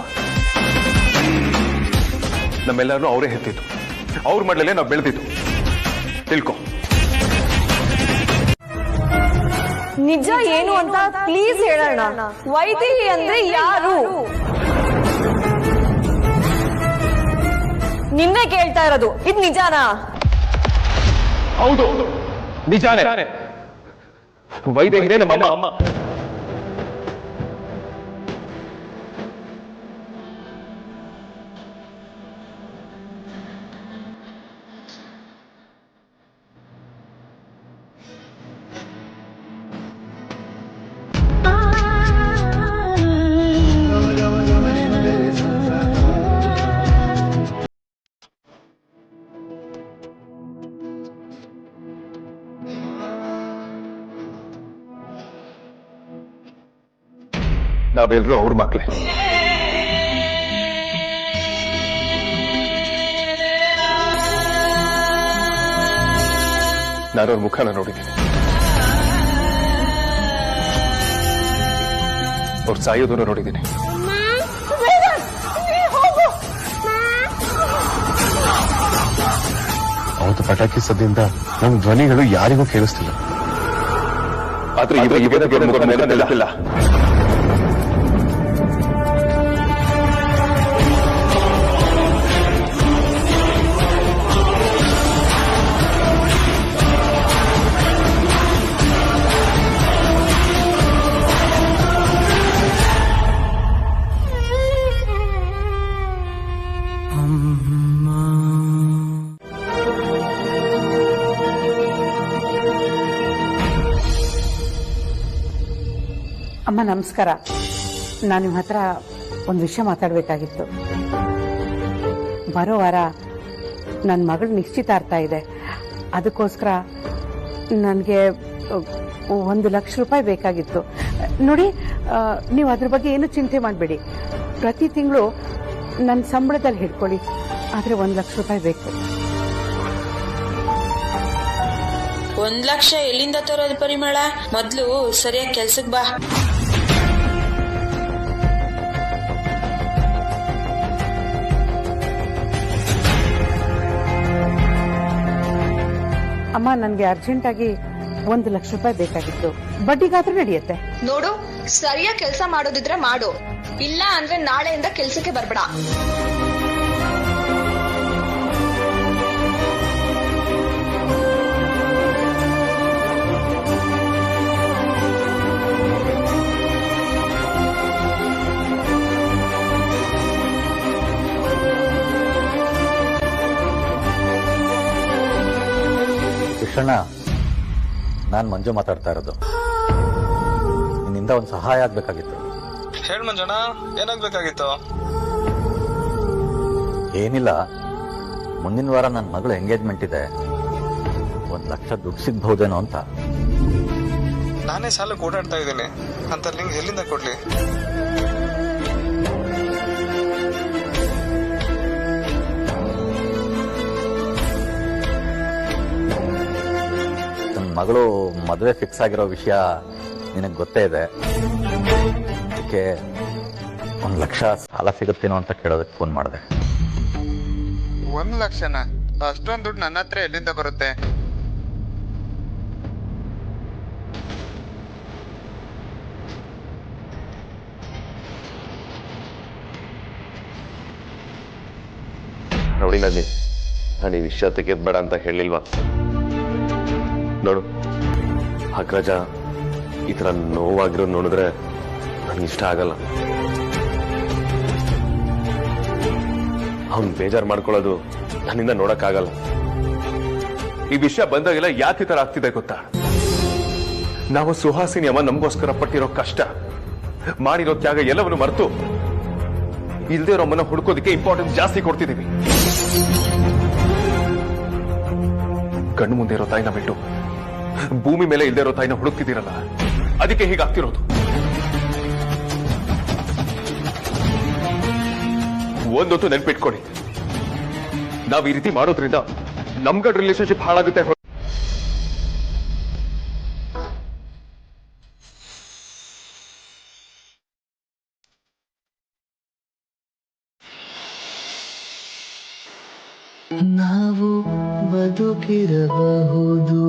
ನಮ್ಮೆಲ್ಲರನ್ನೂ ಅವರೇ ಹೆತ್ತಿತ್ತು, ಅವ್ರ ಮಡ್ಲಲ್ಲೇ ನಾವು ಬೆಳೆದಿತ್ತು. ತಿಳ್ಕೊ. ನಿಜ ಏನು ಅಂತ ಪ್ಲೀಸ್ ಹೇಳೋಣ. ವೈದೇಹಿ ಅಂದ್ರೆ ಯಾರು? ನಿನ್ನೆ ಕೇಳ್ತಾ ಇರೋದು, ಇದು ನಿಜಾನಾ? ಹೌದು, ನಿಜಾನೇ. ವೈದೇಹಿನೇ ನಮ್ಮ ಅಮ್ಮ. ನಾವೆಲ್ಲರೂ ಅವ್ರ ಮಕ್ಕಳೇ. ನಾನು ಅವ್ರ ಮುಖನ ನೋಡಿದ್ದೀನಿ. ಅವ್ರು ಸಾಯೋದನ್ನು ನೋಡಿದ್ದೀನಿ. ಅವತ್ತು ಪಟಾಕಿ ಸದ್ದಿಂದ ನಮ್ಮ ಧ್ವನಿಗಳು ಯಾರಿಗೂ ಕೇಳಿಸ್ತಿಲ್ಲ. ಆದ್ರೆ ಇವತ್ತಿಲ್ಲ. ಅಮ್ಮ ನಮಸ್ಕಾರ. ನಾನು ನಿಮ್ಮ ಹತ್ರ ಒಂದು ವಿಷಯ ಮಾತಾಡಬೇಕಾಗಿತ್ತು. ಬರೋ ವಾರ ನನ್ನ ಮಗಳ ನಿಶ್ಚಿತಾರ್ಥ ಇದೆ. ಅದಕ್ಕೋಸ್ಕರ ನನಗೆ 1,00,000 ರೂಪಾಯಿ ಬೇಕಾಗಿತ್ತು. ನೋಡಿ, ನೀವು ಅದ್ರ ಬಗ್ಗೆ ಏನು ಚಿಂತೆ ಮಾಡಬೇಡಿ. ಪ್ರತಿ ತಿಂಗಳು ನನ್ನ ಸಂಬಳದಲ್ಲಿ ಹಿಡ್ಕೊಳ್ಳಿ. ಆದರೆ 1,00,000 ರೂಪಾಯಿ ಬೇಕು. 1,00,000 ಎಲ್ಲಿಂದ ತರೋದು ಪರಿಮಳ? ಮೊದ್ಲು ಸರಿಯಾಗಿ ಕೆಲ್ಸಕ್ ಬಾ. ಅಮ್ಮ, ನನಗೆ ಅರ್ಜೆಂಟಾಗಿ 1,00,000 ರೂಪಾಯಿ ಬೇಕಾಗಿತ್ತು. ಬಡ್ಡಿಗಾದ್ರೂ ನಡೆಯುತ್ತೆ. ನೋಡು, ಸರಿಯಾಗಿ ಕೆಲಸ ಮಾಡೋದಿದ್ರೆ ಮಾಡು, ಇಲ್ಲ ಅಂದ್ರೆ ನಾಳೆಯಿಂದ ಕೆಲ್ಸಕ್ಕೆ ಬರ್ಬೇಡ. ಲಕ್ಷಣ, ನಾನು ಮಂಜು ಮಾತಾಡ್ತಾ ಇರೋದು. ನಿನ್ನಿಂದ ಒಂದು ಸಹಾಯ ಆಗ್ಬೇಕಾಗಿತ್ತು. ಹೇಳ ಮಂಜಣ್ಣ, ಏನಾಗ್ಬೇಕಾಗಿತ್ತು? ಏನಿಲ್ಲ, ಮುಂದಿನ ವಾರ ನನ್ನ ಮಗಳು ಎಂಗೇಜ್ಮೆಂಟ್ ಇದೆ. 1 ಲಕ್ಷ ದುಡ್ಡು ಸಿಗ್ಬಹುದೇನೋ ಅಂತ. ನಾನೇ ಸಾಲಕ್ಕೆ ಓಡಾಡ್ತಾ ಇದ್ದೀನಿ ಅಂತ ನಿಂಗೆ ಎಲ್ಲಿಂದ ಕೊಡ್ಲಿ? ನನ್ನ ಮಗಳು ಮದುವೆ ಫಿಕ್ಸ್ ಆಗಿರೋ ವಿಷಯ ನಿನಗೆ ಗೊತ್ತೇ ಇದೆ. ಅದಕ್ಕೆ 1 ಲಕ್ಷ ಸಾಲ ಸಿಗುತ್ತೇನೋ ಅಂತ ಕೇಳೋದಕ್ಕೆ ಫೋನ್ ಮಾಡಿದೆ. 1 ಲಕ್ಷನ? ಅಷ್ಟೊಂದು ದುಡ್ಡು ನನ್ನ ಹತ್ರ ಎಲ್ಲಿಂದ ಬರುತ್ತೆ? ನೋಡಿ ನಾನು ಈ ವಿಷಯ ತೆಗೆದ್ಬೇಡ ಅಂತ ಹೇಳಿಲ್ವಾ? ನೋಡು, ಅಗ್ರಜ ಈ ತರ ನೋವಾಗಿರೋದು ನೋಡಿದ್ರೆ ನನಗೆ ಇಷ್ಟ ಆಗಲ್ಲ. ಅವ್ನು ಬೇಜಾರು ಮಾಡ್ಕೊಳ್ಳೋದು ನನ್ನಿಂದ ನೋಡಕ್ಕಾಗಲ್ಲ. ಈ ವಿಷಯ ಬಂದಾಗೆಲ್ಲ ಯಾಕೆ ಈ ತರ ಆಗ್ತಿದೆ ಗೊತ್ತಾ? ನಾವು ಸುಹಾಸಿನಿ ಅಮ್ಮ ನಮಗೋಸ್ಕರ ಪಟ್ಟಿರೋ ಕಷ್ಟ, ಮಾಡಿರೋ ತ್ಯಾಗ ಎಲ್ಲವನ್ನು ಮರೆತು ಇಲ್ದೇ ಇರೋ ಅಮ್ಮನ ಹುಡ್ಕೋದಕ್ಕೆ ಇಂಪಾರ್ಟೆನ್ಸ್ ಜಾಸ್ತಿ ಕೊಡ್ತಿದ್ದೀವಿ. ಕಣ್ಣು ಮುಂದೆ ಇರೋ ತಾಯಿನ ಬಿಟ್ಟು ಭೂಮಿ ಮೇಲೆ ಇಲ್ದೇ ಇರೋ ತಾಯಿನ ಹುಡುಕ್ತಿದ್ದೀರಲ್ಲ, ಅದಕ್ಕೆ ಹೀಗಾಗ್ತಿರೋದು. ಒಂದೊತ್ತು ನೆನ್ಪಿಟ್ಕೊಳ್ಳಿ, ನಾವ್ ಈ ರೀತಿ ಮಾಡೋದ್ರಿಂದ ನಮ್ಗಡ್ ರಿಲೇಶನ್ಶಿಪ್ ಹಾಳಾಗುತ್ತೆ. ನಾವು ಬದುಕಿರಬಹುದು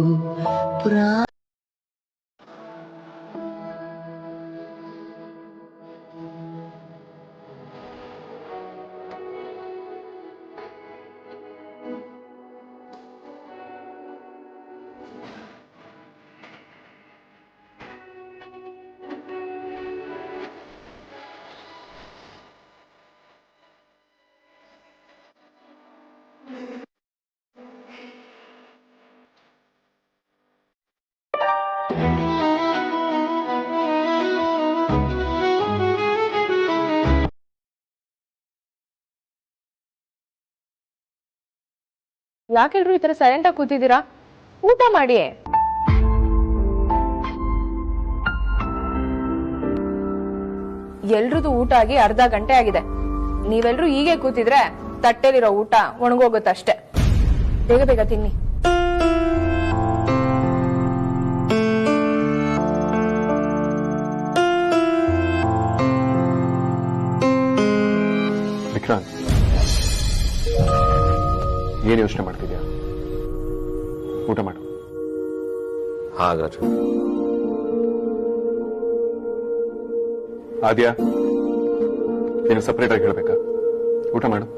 ಯಾಕೆಲ್ರು ಈ ತರ ಸೈಲೆಂಟ್ ಆಗಿ ಕೂತಿದ್ದೀರಾ? ಊಟ ಮಾಡಿ. ಎಲ್ರದು ಊಟ ಆಗಿ ಅರ್ಧ ಗಂಟೆ ಆಗಿದೆ. ನೀವೆಲ್ರೂ ಹೀಗೆ ಕೂತಿದ್ರೆ ತಟ್ಟೆಲಿರೋ ಊಟ ಒಣಗೋಗುತ್ತಷ್ಟೇ. ಬೇಗ ಬೇಗ ತಿನ್ನಿ. ವಿಕ್ರಾಂತ್, ಏನ್ ಯೋಚನೆ ಮಾಡ್ತಿದ್ಯಾ? ಊಟ ಮಾಡು. ಹಾಗಾದ್ರೆ ಆದ್ಯಾ, ನೀನು ಸಪರೇಟ್ ಆಗಿ ಹೇಳ್ಬೇಕಾ? ಊಟ ಮಾಡು.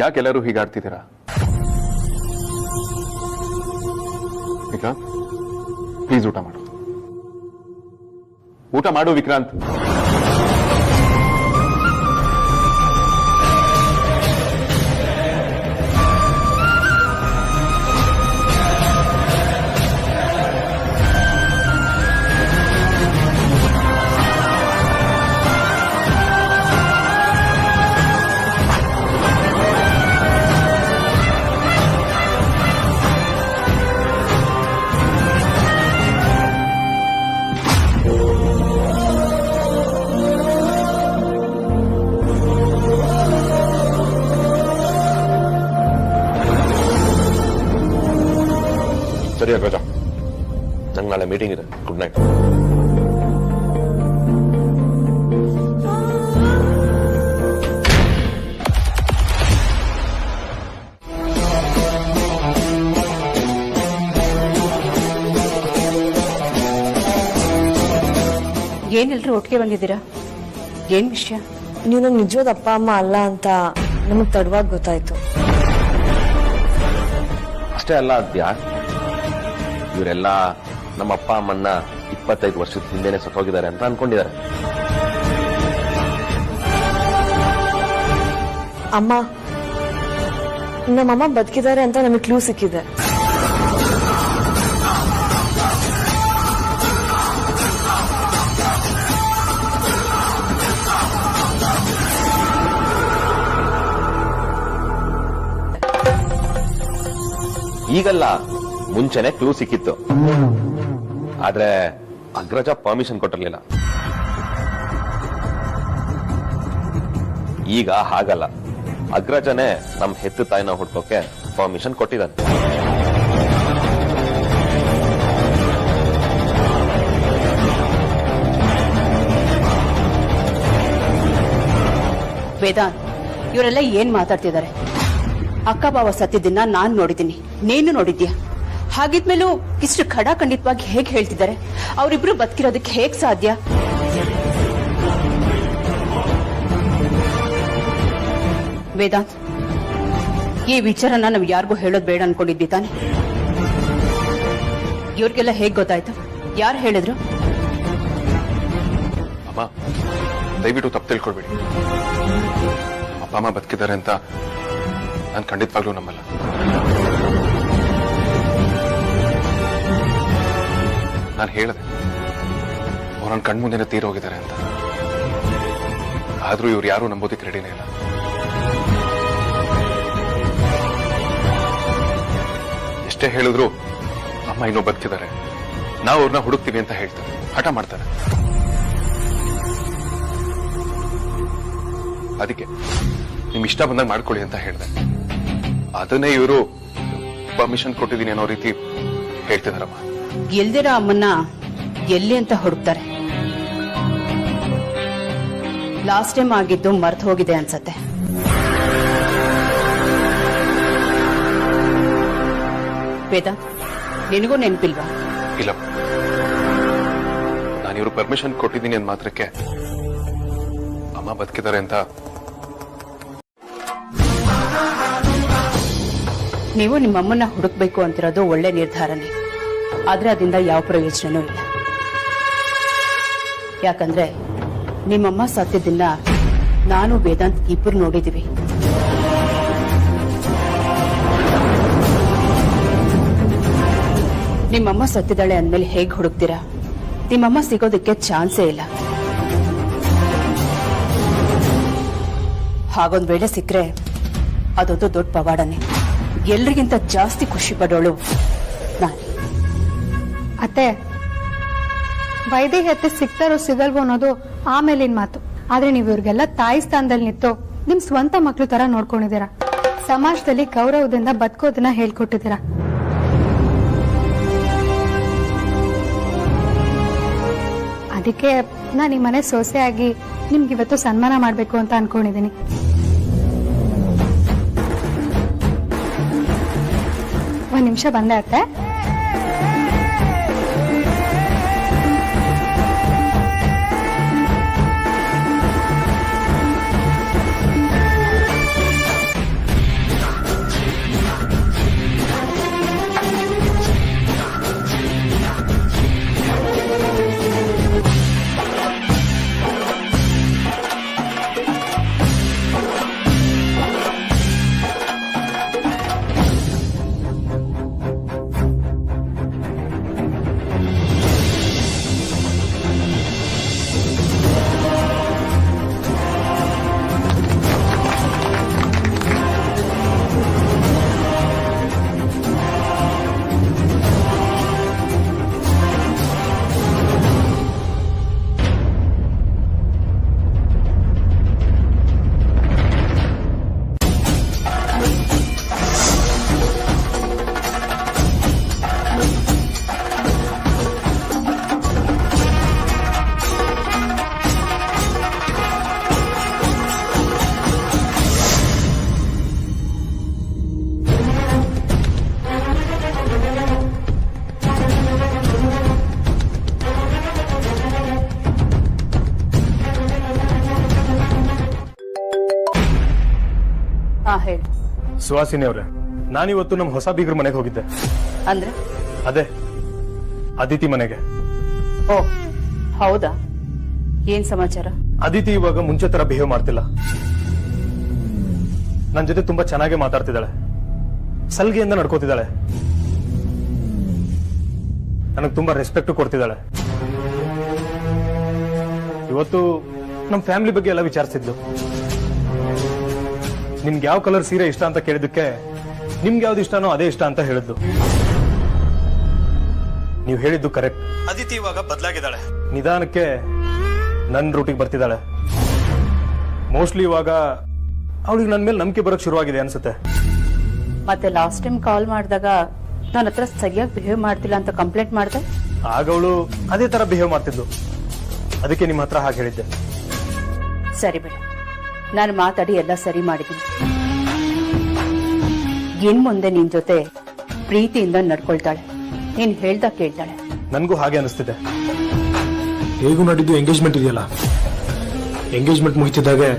ಯಾಕೆಲ್ಲರೂ ಹೀಗಾಡ್ತಿದ್ದೀರಾ? ವಿಕ್ರಾಂತ್, ಪ್ಲೀಸ್ ಊಟ ಮಾಡು. ಊಟ ಮಾಡು ವಿಕ್ರಾಂತ್. ಸರಿ ಅಗ್ರಜ, ನಂಗೆ ನಾಳೆ ಮೀಟಿಂಗ್ ಇದೆ. Good night. ಏನೆಲ್ರೂ ಒಟ್ಟಿಗೆ ಬಂದಿದ್ದೀರಾ? ಏನ್ ವಿಷಯ? ನೀವು ನಮ್ಗೆ ನಿಜವಾದ ಅಪ್ಪ ಅಮ್ಮ ಅಲ್ಲ ಅಂತ ನಮಗ್ ತಡವಾಗಿ ಗೊತ್ತಾಯ್ತು. ಅಷ್ಟೇ ಅಲ್ಲ ಅದ್ಯ, ಇವರೆಲ್ಲ ನಮ್ಮ ಅಪ್ಪ ಅಮ್ಮನ್ನ 25 ವರ್ಷದ ಹಿಂದೆನೆ ಸತ್ತೋಗಿದ್ದಾರೆ ಅಂತ ಅನ್ಕೊಂಡಿದ್ದಾರೆ. ಅಮ್ಮ, ನಮ್ಮಮ್ಮ ಬದುಕಿದ್ದಾರೆ ಅಂತ ನಮಗೆ ಕ್ಲೂ ಸಿಕ್ಕಿದೆ. ಈಗಲ್ಲ, ಮುಂಚೆನೆ ಕ್ಲೂ ಸಿಕ್ಕಿತ್ತು. ಆದ್ರೆ ಅಗ್ರಜ ಪರ್ಮಿಷನ್ ಕೊಟ್ಟಿರ್ಲಿಲ್ಲ. ಈಗ ಹಾಗಲ್ಲ, ಅಗ್ರಜನೇ ನಮ್ ಹೆತ್ತು ತಾಯಿನ ಹುಡ್ಕೋಕೆ ಪರ್ಮಿಷನ್ ಕೊಟ್ಟಿದ್ದಾನೆ. ವೇದಾಂತ್, ಇವರೆಲ್ಲ ಏನ್ ಮಾತಾಡ್ತಿದ್ದಾರೆ? ಅಕ್ಕ ಬಾವ ಸತ್ತಿದ್ದನ್ನ ನಾನ್ ನೋಡಿದ್ದೀನಿ, ನೀನು ನೋಡಿದ್ಯಾ? ಹಾಗಿದ್ಮೇಲೂ ಇಷ್ಟು ಖಡಾಖಂಡಿತವಾಗಿ ಹೇಗ್ ಹೇಳ್ತಿದ್ದಾರೆ? ಅವರಿಬ್ರು ಬದುಕಿರೋದಕ್ಕೆ ಹೇಗ್ ಸಾಧ್ಯ? ವೇದಾಂತ್, ಈ ವಿಚಾರನ ನಾವು ಯಾರಿಗೂ ಹೇಳೋದ್ ಬೇಡ ಅನ್ಕೊಂಡಿದ್ವಿ ತಾನೆ? ಇವ್ರಿಗೆಲ್ಲ ಹೇಗ್ ಗೊತ್ತಾಯ್ತು? ಯಾರು ಹೇಳಿದ್ರು? ಅಮ್ಮ, ದಯವಿಟ್ಟು ತಪ್ಪು ತಿಳ್ಕೊಳ್ಬೇಡಿ. ಅಪ್ಪ ಅಮ್ಮ ಬದುಕಿದ್ದಾರೆ ಅಂತ ನಾನು ಖಂಡಿತವಾಗ್ಲೂ ನಂಬಲ್ಲ. ನಾನು ಹೇಳಿದೆ ಅವ್ರು ನನ್ನ ಕಣ್ಮುಂದೆನೆ ತೀರೋಗಿದ್ದಾರೆ ಅಂತ. ಆದ್ರೂ ಇವ್ರು ಯಾರು ನಂಬೋದಕ್ಕೆ ರೆಡಿನೇ ಇಲ್ಲ. ಎಷ್ಟೇ ಹೇಳಿದ್ರು ಅಮ್ಮ ಇನ್ನೂ ಬದುಕಿದ್ದಾರೆ, ನಾವು ಅವ್ರನ್ನ ಹುಡುಕ್ತೀವಿ ಅಂತ ಹೇಳ್ತಾರೆ, ಹಠ ಮಾಡ್ತಾರೆ. ಅದಕ್ಕೆ ನಿಮ್ ಇಷ್ಟ ಬಂದಾಗ ಮಾಡ್ಕೊಳ್ಳಿ ಅಂತ ಹೇಳಿದೆ. ಅದನ್ನೇ ಇವರು ಪರ್ಮಿಷನ್ ಕೊಟ್ಟಿದ್ದೀನಿ ಅನ್ನೋ ರೀತಿ ಹೇಳ್ತಿದಾರಮ್ಮ. ಎಲ್ದಿರ ಅಮ್ಮನ್ನ ಎಲ್ಲಿ ಅಂತ ಹುಡುಕ್ತಾರೆ? ಲಾಸ್ಟ್ ಟೈಮ್ ಆಗಿದ್ದು ಮರ್ತು ಹೋಗಿದೆ ಅನ್ಸತ್ತೆ. ವೇದ, ನಿನಗೂ ನೆನಪಿಲ್ವಾ? ಇಲ್ಲ, ನಾನು ಇವರು ಪರ್ಮಿಷನ್ ಕೊಟ್ಟಿದ್ದೀನಿ ಅಂದ ಮಾತ್ರಕ್ಕೆ ಅಮ್ಮ ಬದುಕಿದ್ದಾರೆ ಅಂತ. ನೀವು ನಿಮ್ಮಮ್ಮನ್ನ ಹುಡುಕ್ಬೇಕು ಅಂತಿರೋದು ಒಳ್ಳೆ ನಿರ್ಧಾರನೇ, ಆದ್ರೆ ಅದರಿಂದ ಯಾವ ಪ್ರಯೋಜನವೂ ಇಲ್ಲ. ಯಾಕಂದ್ರೆ ನಿಮ್ಮಮ್ಮ ಸತ್ತಿದ್ದನ್ನ ನಾನು ವೇದಾಂತ್ ಇಬ್ಬರು ನೋಡಿದೀವಿ. ನಿಮ್ಮಮ್ಮ ಸತ್ತಿದ್ದಾಳೆ ಅಂದ್ಮೇಲೆ ಹೇಗೆ ಹುಡುಕ್ತೀರಾ? ನಿಮ್ಮಮ್ಮ ಸಿಗೋದಕ್ಕೆ ಚಾನ್ಸೇ ಇಲ್ಲ. ಹಾಗೊಂದ್ ವೇಳೆ ಸಿಕ್ಕರೆ ಅದೊಂದು ದೊಡ್ಡ ಪವಾಡನೆ. ಎಲ್ರಿಗಿಂತ ಜಾಸ್ತಿ ಖುಷಿ ಪಡೋಳು ನಾನು. ಅತ್ತೆ, ವೈದೇಹಿ ಅತ್ತೆ ಸಿಗ್ತಾರೋ ಸಿಗಲ್ವೋ ಅನ್ನೋದು ಆಮೇಲಿನ ಮಾತು. ಆದ್ರೆ ನೀವು ಇವ್ರಿಗೆಲ್ಲ ತಾಯಿ ಸ್ಥಾನದಲ್ಲಿ ನಿಂತು ನಿಮ್ ಸ್ವಂತ ಮಕ್ಳು ತರ ನೋಡ್ಕೊಂಡಿದ್ದೀರಾ. ಸಮಾಜದಲ್ಲಿ ಗೌರವದಿಂದ ಬದುಕೋದನ್ನ ಹೇಳ್ಕೊಟ್ಟಿದ್ದೀರಾ. ಅದಕ್ಕೆ ನಾನು ಈ ಮನೆ ಸೊಸೆಯಾಗಿ ನಿಮ್ಗೆ ಇವತ್ತು ಸನ್ಮಾನ ಮಾಡ್ಬೇಕು ಅಂತ ಅನ್ಕೊಂಡಿದ್ದೀನಿ. ಒಂದ್ ನಿಮಿಷ ಬಂದೆ ಅತ್ತೆ. ಸುಹಾಸಿನಿ ಅವ್ರೆ, ನಾನಿವತ್ತು ನಮ್ಮ ಹೊಸ ಬೀಗ್ರ ಮನೆಗೆ ಹೋಗಿದ್ದೆ. ಅಂದ್ರೆ ಅದೇ ಅದಿತಿ ಮನೆಗೆ. ಓ ಹೌದಾ, ಏನ್ ಸಮಾಚಾರ? ಅದಿತಿ ಇವಾಗ ಮುಂಚೆ ತರ ಬಿಹೇವ್ ಮಾಡ್ತಿಲ್ಲ. ನನ್ನ ಜೊತೆ ತುಂಬಾ ಚೆನ್ನಾಗಿ ಮಾತಾಡ್ತಿದ್ದಾಳೆ, ಸಲ್ಗೆಯಿಂದ ನಡ್ಕೋತಿದ್ದಾಳೆ, ನನಗೆ ತುಂಬಾ ರೆಸ್ಪೆಕ್ಟ್ ಕೊಡ್ತಿದ್ದಾಳೆ. ಇವತ್ತು ನಮ್ಮ ಫ್ಯಾಮಿಲಿ ಬಗ್ಗೆ ಎಲ್ಲ ವಿಚಾರಿಸಿದ್ಲು. ನಿಮ್ಗೆ ಯಾವ ಕಲರ್ ಸೀರೆ ಇಷ್ಟ ಅಂತ ಕೇಳಿದಕ್ಕೆ ನಿಮ್ಗೆ ಯಾವ್ದು ಇಷ್ಟನೋ ಅದೇ ಇಷ್ಟ ಅಂತ ಹೇಳಿದ್ಲು. ನೀವು ಹೇಳಿದ್ದು ಕರೆಕ್ಟ್. ಅದಿತಿ ಇವಾಗ ಬದಲಾಗಿದ್ದಾಳೆ, ನಿಧಾನಕ್ಕೆ ನನ್ನ ರೂಟಿಗೆ ಬರ್ತಿದ್ದಾಳೆ. ಮೋಸ್ಟ್ಲಿ ಇವಾಗ ಅವಳಿಗೆ ನನ್ನ ಮೇಲೆ ನಂಬಿಕೆ ಬರೋಕ್ ಶುರುವಾಗಿದೆ ಅನ್ಸುತ್ತೆ. ಮತ್ತೆ ಲಾಸ್ಟ್ ಟೈಮ್ ಕಾಲ್ ಮಾಡಿದಾಗ ನನ್ನ ಹತ್ರ ಸರಿಯಾಗಿ ಬಿಹೇವ್ ಮಾಡ್ತಿಲ್ಲ ಅಂತ ಕಂಪ್ಲೇಂಟ್ ಮಾಡಿದೆ. ಆಗ ಅವಳು ಅದೇ ತರ ಬಿಹೇವ್ ಮಾಡ್ತಿದ್ಲು, ಅದಕ್ಕೆ ನಿಮ್ಮ ಹತ್ರ ಹಾಗೆ ಹೇಳಿದ್ದೆ. ಸರಿ ಬಿಡು, ನಾನು ಮಾತಾಡಿ ಎಲ್ಲ ಸರಿ ಮಾಡಿದ್ದೀನಿ. ಇನ್ ಮುಂದೆ ನಿನ್ ಜೊತೆ ಪ್ರೀತಿಯಿಂದ ನಡ್ಕೊಳ್ತಾಳೆ, ನೀನ್ ಹೇಳ್ದ ಕೇಳ್ತಾಳೆ. ನನ್ಗೂ ಹಾಗೆ ಅನಿಸ್ತಿದೆ. ಹೇಗೂ ನಾಡಿದ್ದು ಎಂಗೇಜ್ಮೆಂಟ್ ಇದೆಯಲ್ಲ, ಎಂಗೇಜ್ಮೆಂಟ್ ಮುಗಿತಿದ್ದಾಗೆ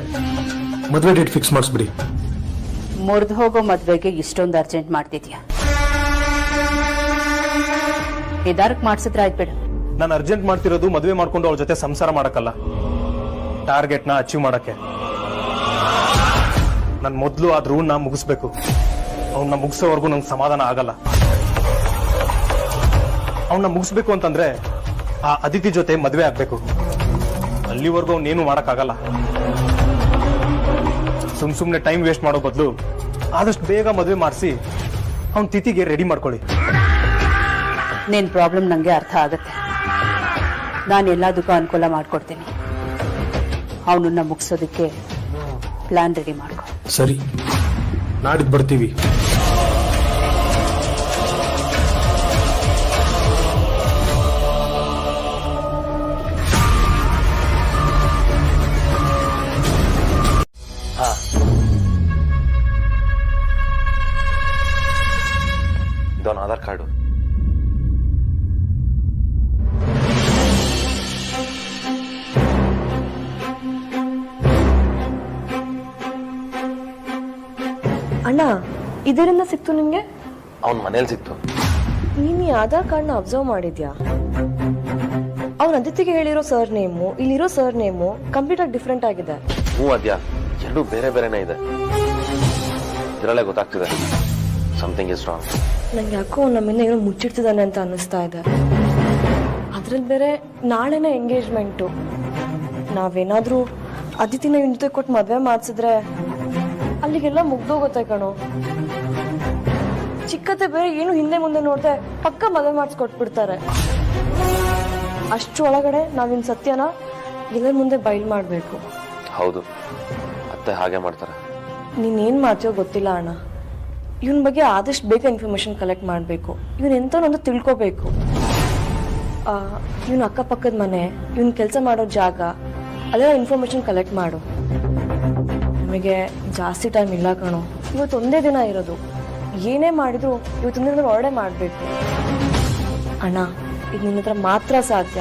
ಮದುವೆ ಡೇಟ್ ಫಿಕ್ಸ್ ಮಾಡಿಸ್ಬಿಡಿ. ಮುರಿದು ಹೋಗೋ ಮದ್ವೆಗೆ ಇಷ್ಟೊಂದು ಅರ್ಜೆಂಟ್ ಮಾಡ್ತಿದ್ಯಾ? ನಿಧಾನಕ್ಕೆ ಮಾಡ್ಸಿದ್ರೆ ಆಯ್ತು ಬಿಡು. ನಾನು ಅರ್ಜೆಂಟ್ ಮಾಡ್ತಿರೋದು ಮದುವೆ ಮಾಡ್ಕೊಂಡು ಅವಳ ಜೊತೆ ಸಂಸಾರ ಮಾಡಕ್ಕಲ್ಲ, ಟಾರ್ಗೆಟ್ ನ ಅಚೀವ್ ಮಾಡಕ್ಕೆ. ನನ್ ಮೊದ್ಲು ಆ ಧ್ರುವನ್ನ ಮುಗಿಸ್ಬೇಕು. ಅವನ್ನ ಮುಗಿಸೋವರೆಗೂ ನಂಗೆ ಸಮಾಧಾನ ಆಗಲ್ಲ. ಅವನ್ನ ಮುಗಿಸ್ಬೇಕು ಅಂತಂದ್ರೆ ಆ ಅದಿತಿ ಜೊತೆ ಮದುವೆ ಆಗ್ಬೇಕು. ಅಲ್ಲಿವರೆಗೂ ಅವನೇನು ಮಾಡಕ್ಕಾಗಲ್ಲ. ಸುಮ್ನೆ ಟೈಮ್ ವೇಸ್ಟ್ ಮಾಡೋ ಬದಲು ಆದಷ್ಟು ಬೇಗ ಮದುವೆ ಮಾಡಿಸಿ ಅವನ ತಿಥಿಗೆ ರೆಡಿ ಮಾಡ್ಕೊಳ್ಳಿ. ನಿನ್ ಪ್ರಾಬ್ಲಮ್ ನಂಗೆ ಅರ್ಥ ಆಗತ್ತೆ. ನಾನು ಎಲ್ಲದಕ್ಕೂ ಅನುಕೂಲ ಮಾಡ್ಕೊಡ್ತೀನಿ. ಅವನನ್ನ ಮುಗಿಸೋದಕ್ಕೆ ಪ್ಲಾನ್ ರೆಡಿ ಮಾಡ್ಕೊ. ಸರಿ, ನಾಡಿದ್ದು ಬರ್ತೀವಿ. ಇದೊಂದು ಆಧಾರ್ ಕಾರ್ಡು. ಅಣ್ಣ, ಇದರಿಂದ ಸಿಕ್ತು ನಿಮ್ಗೆ? ಅವನ್ ಮನೇಲಿ ಸಿಕ್ತು. ನೀನ್ ಈ ಆಧಾರ್ ಕಾರ್ಡ್ನ ಅಬ್ಸರ್ವ್ ಮಾಡಿದ್ಯಾ? ಅವ್ನ ಅದಿತಿಗೆ ಹೇಳಿರೋ ಸರ್ ನೇಮು, ಇಲ್ಲಿರೋ ಸರ್ ನೇಮು ಕಂಪ್ಲೀಟ್ ಆಗಿ ಡಿಫ್ರೆಂಟ್ ಆಗಿದೆ. ಹ್ಞೂ ಅದ್ಯಾ, ಎರಡೂ ಬೇರೆ ಬೇರೆನೇ ಇದೆ. ಇದರಲ್ಲೇ ಗೊತ್ತಾಗ್ತಿದೆ ಸಮಥಿಂಗ್ ಇಸ್ ರಾಂಗ್. ನಂಗೆ ಯಾಕೋ ನಮ್ಮಿಂದ ಏನೋ ಮುಚ್ಚಿಡ್ತಿದ್ದಾನೆ ಅಂತ ಅನ್ನಿಸ್ತಾ ಇದೆ. ಅದ್ರಲ್ಲಿ ಬೇರೆ ನಾಳೆನೇ ಎಂಗೇಜ್ಮೆಂಟು. ನಾವೇನಾದ್ರೂ ಅದಿತಿನ ಇವನ್ ಜೊತೆ ಕೊಟ್ಟು ಮದ್ವೆ ಮಾಡಿಸಿದ್ರೆ ಅಲ್ಲಿಗೆಲ್ಲ ಮುಗ್ದೋಗುತ್ತೆ ಕಣೋ. ಚಿಕ್ಕತೆ ಬೇರೆ ಏನು ಹಿಂದೆ ಮುಂದೆ ನೋಡ್ದೆ ಪಕ್ಕ ಮದುವೆ ಮಾಡಿಸ್ಕೊಟ್ಬಿಡ್ತಾರೆ. ಅಷ್ಟು ಒಳಗಡೆ ನಾವಿನ್ ಸತ್ಯನ ಎಲ್ಲರ ಮುಂದೆ ಬಯಲ್ ಮಾಡ್ಬೇಕು. ಹೌದು, ಅತ್ತೆ ಹಾಗೆ ಮಾಡ್ತಾರೆ. ನೀನೇನ್ ಮಾಡ್ತೀಯೋ ಗೊತ್ತಿಲ್ಲ ಅಣ್ಣ. ಇವನ್ ಬಗ್ಗೆ ಆದಷ್ಟು ಬೇಗ ಇನ್ಫಾರ್ಮೇಶನ್ ಕಲೆಕ್ಟ್ ಮಾಡಬೇಕು. ಇವನ್ ಎಂತನೊಂದು ತಿಳ್ಕೋಬೇಕು. ಇವನ್ ಅಕ್ಕಪಕ್ಕದ ಮನೆ, ಇವನ್ ಕೆಲಸ ಮಾಡೋ ಜಾಗ, ಅದೆಲ್ಲ ಇನ್ಫಾರ್ಮೇಶನ್ ಕಲೆಕ್ಟ್ ಮಾಡು. ನಮಗೆ ಜಾಸ್ತಿ ಟೈಮ್ ಇಲ್ಲ ಕಣೋ. ಇವತ್ತೊಂದೇ ದಿನ ಇರೋದು. ಏನೇ ಮಾಡಿದ್ರು ಇವತ್ತೊಂದೇ ದಿನ ಹೊರಡೆ ಮಾಡಬೇಕು. ಅಣ್ಣ, ಇದು ನಿನ್ನ ಹತ್ರ ಮಾತ್ರ ಸಾಧ್ಯ.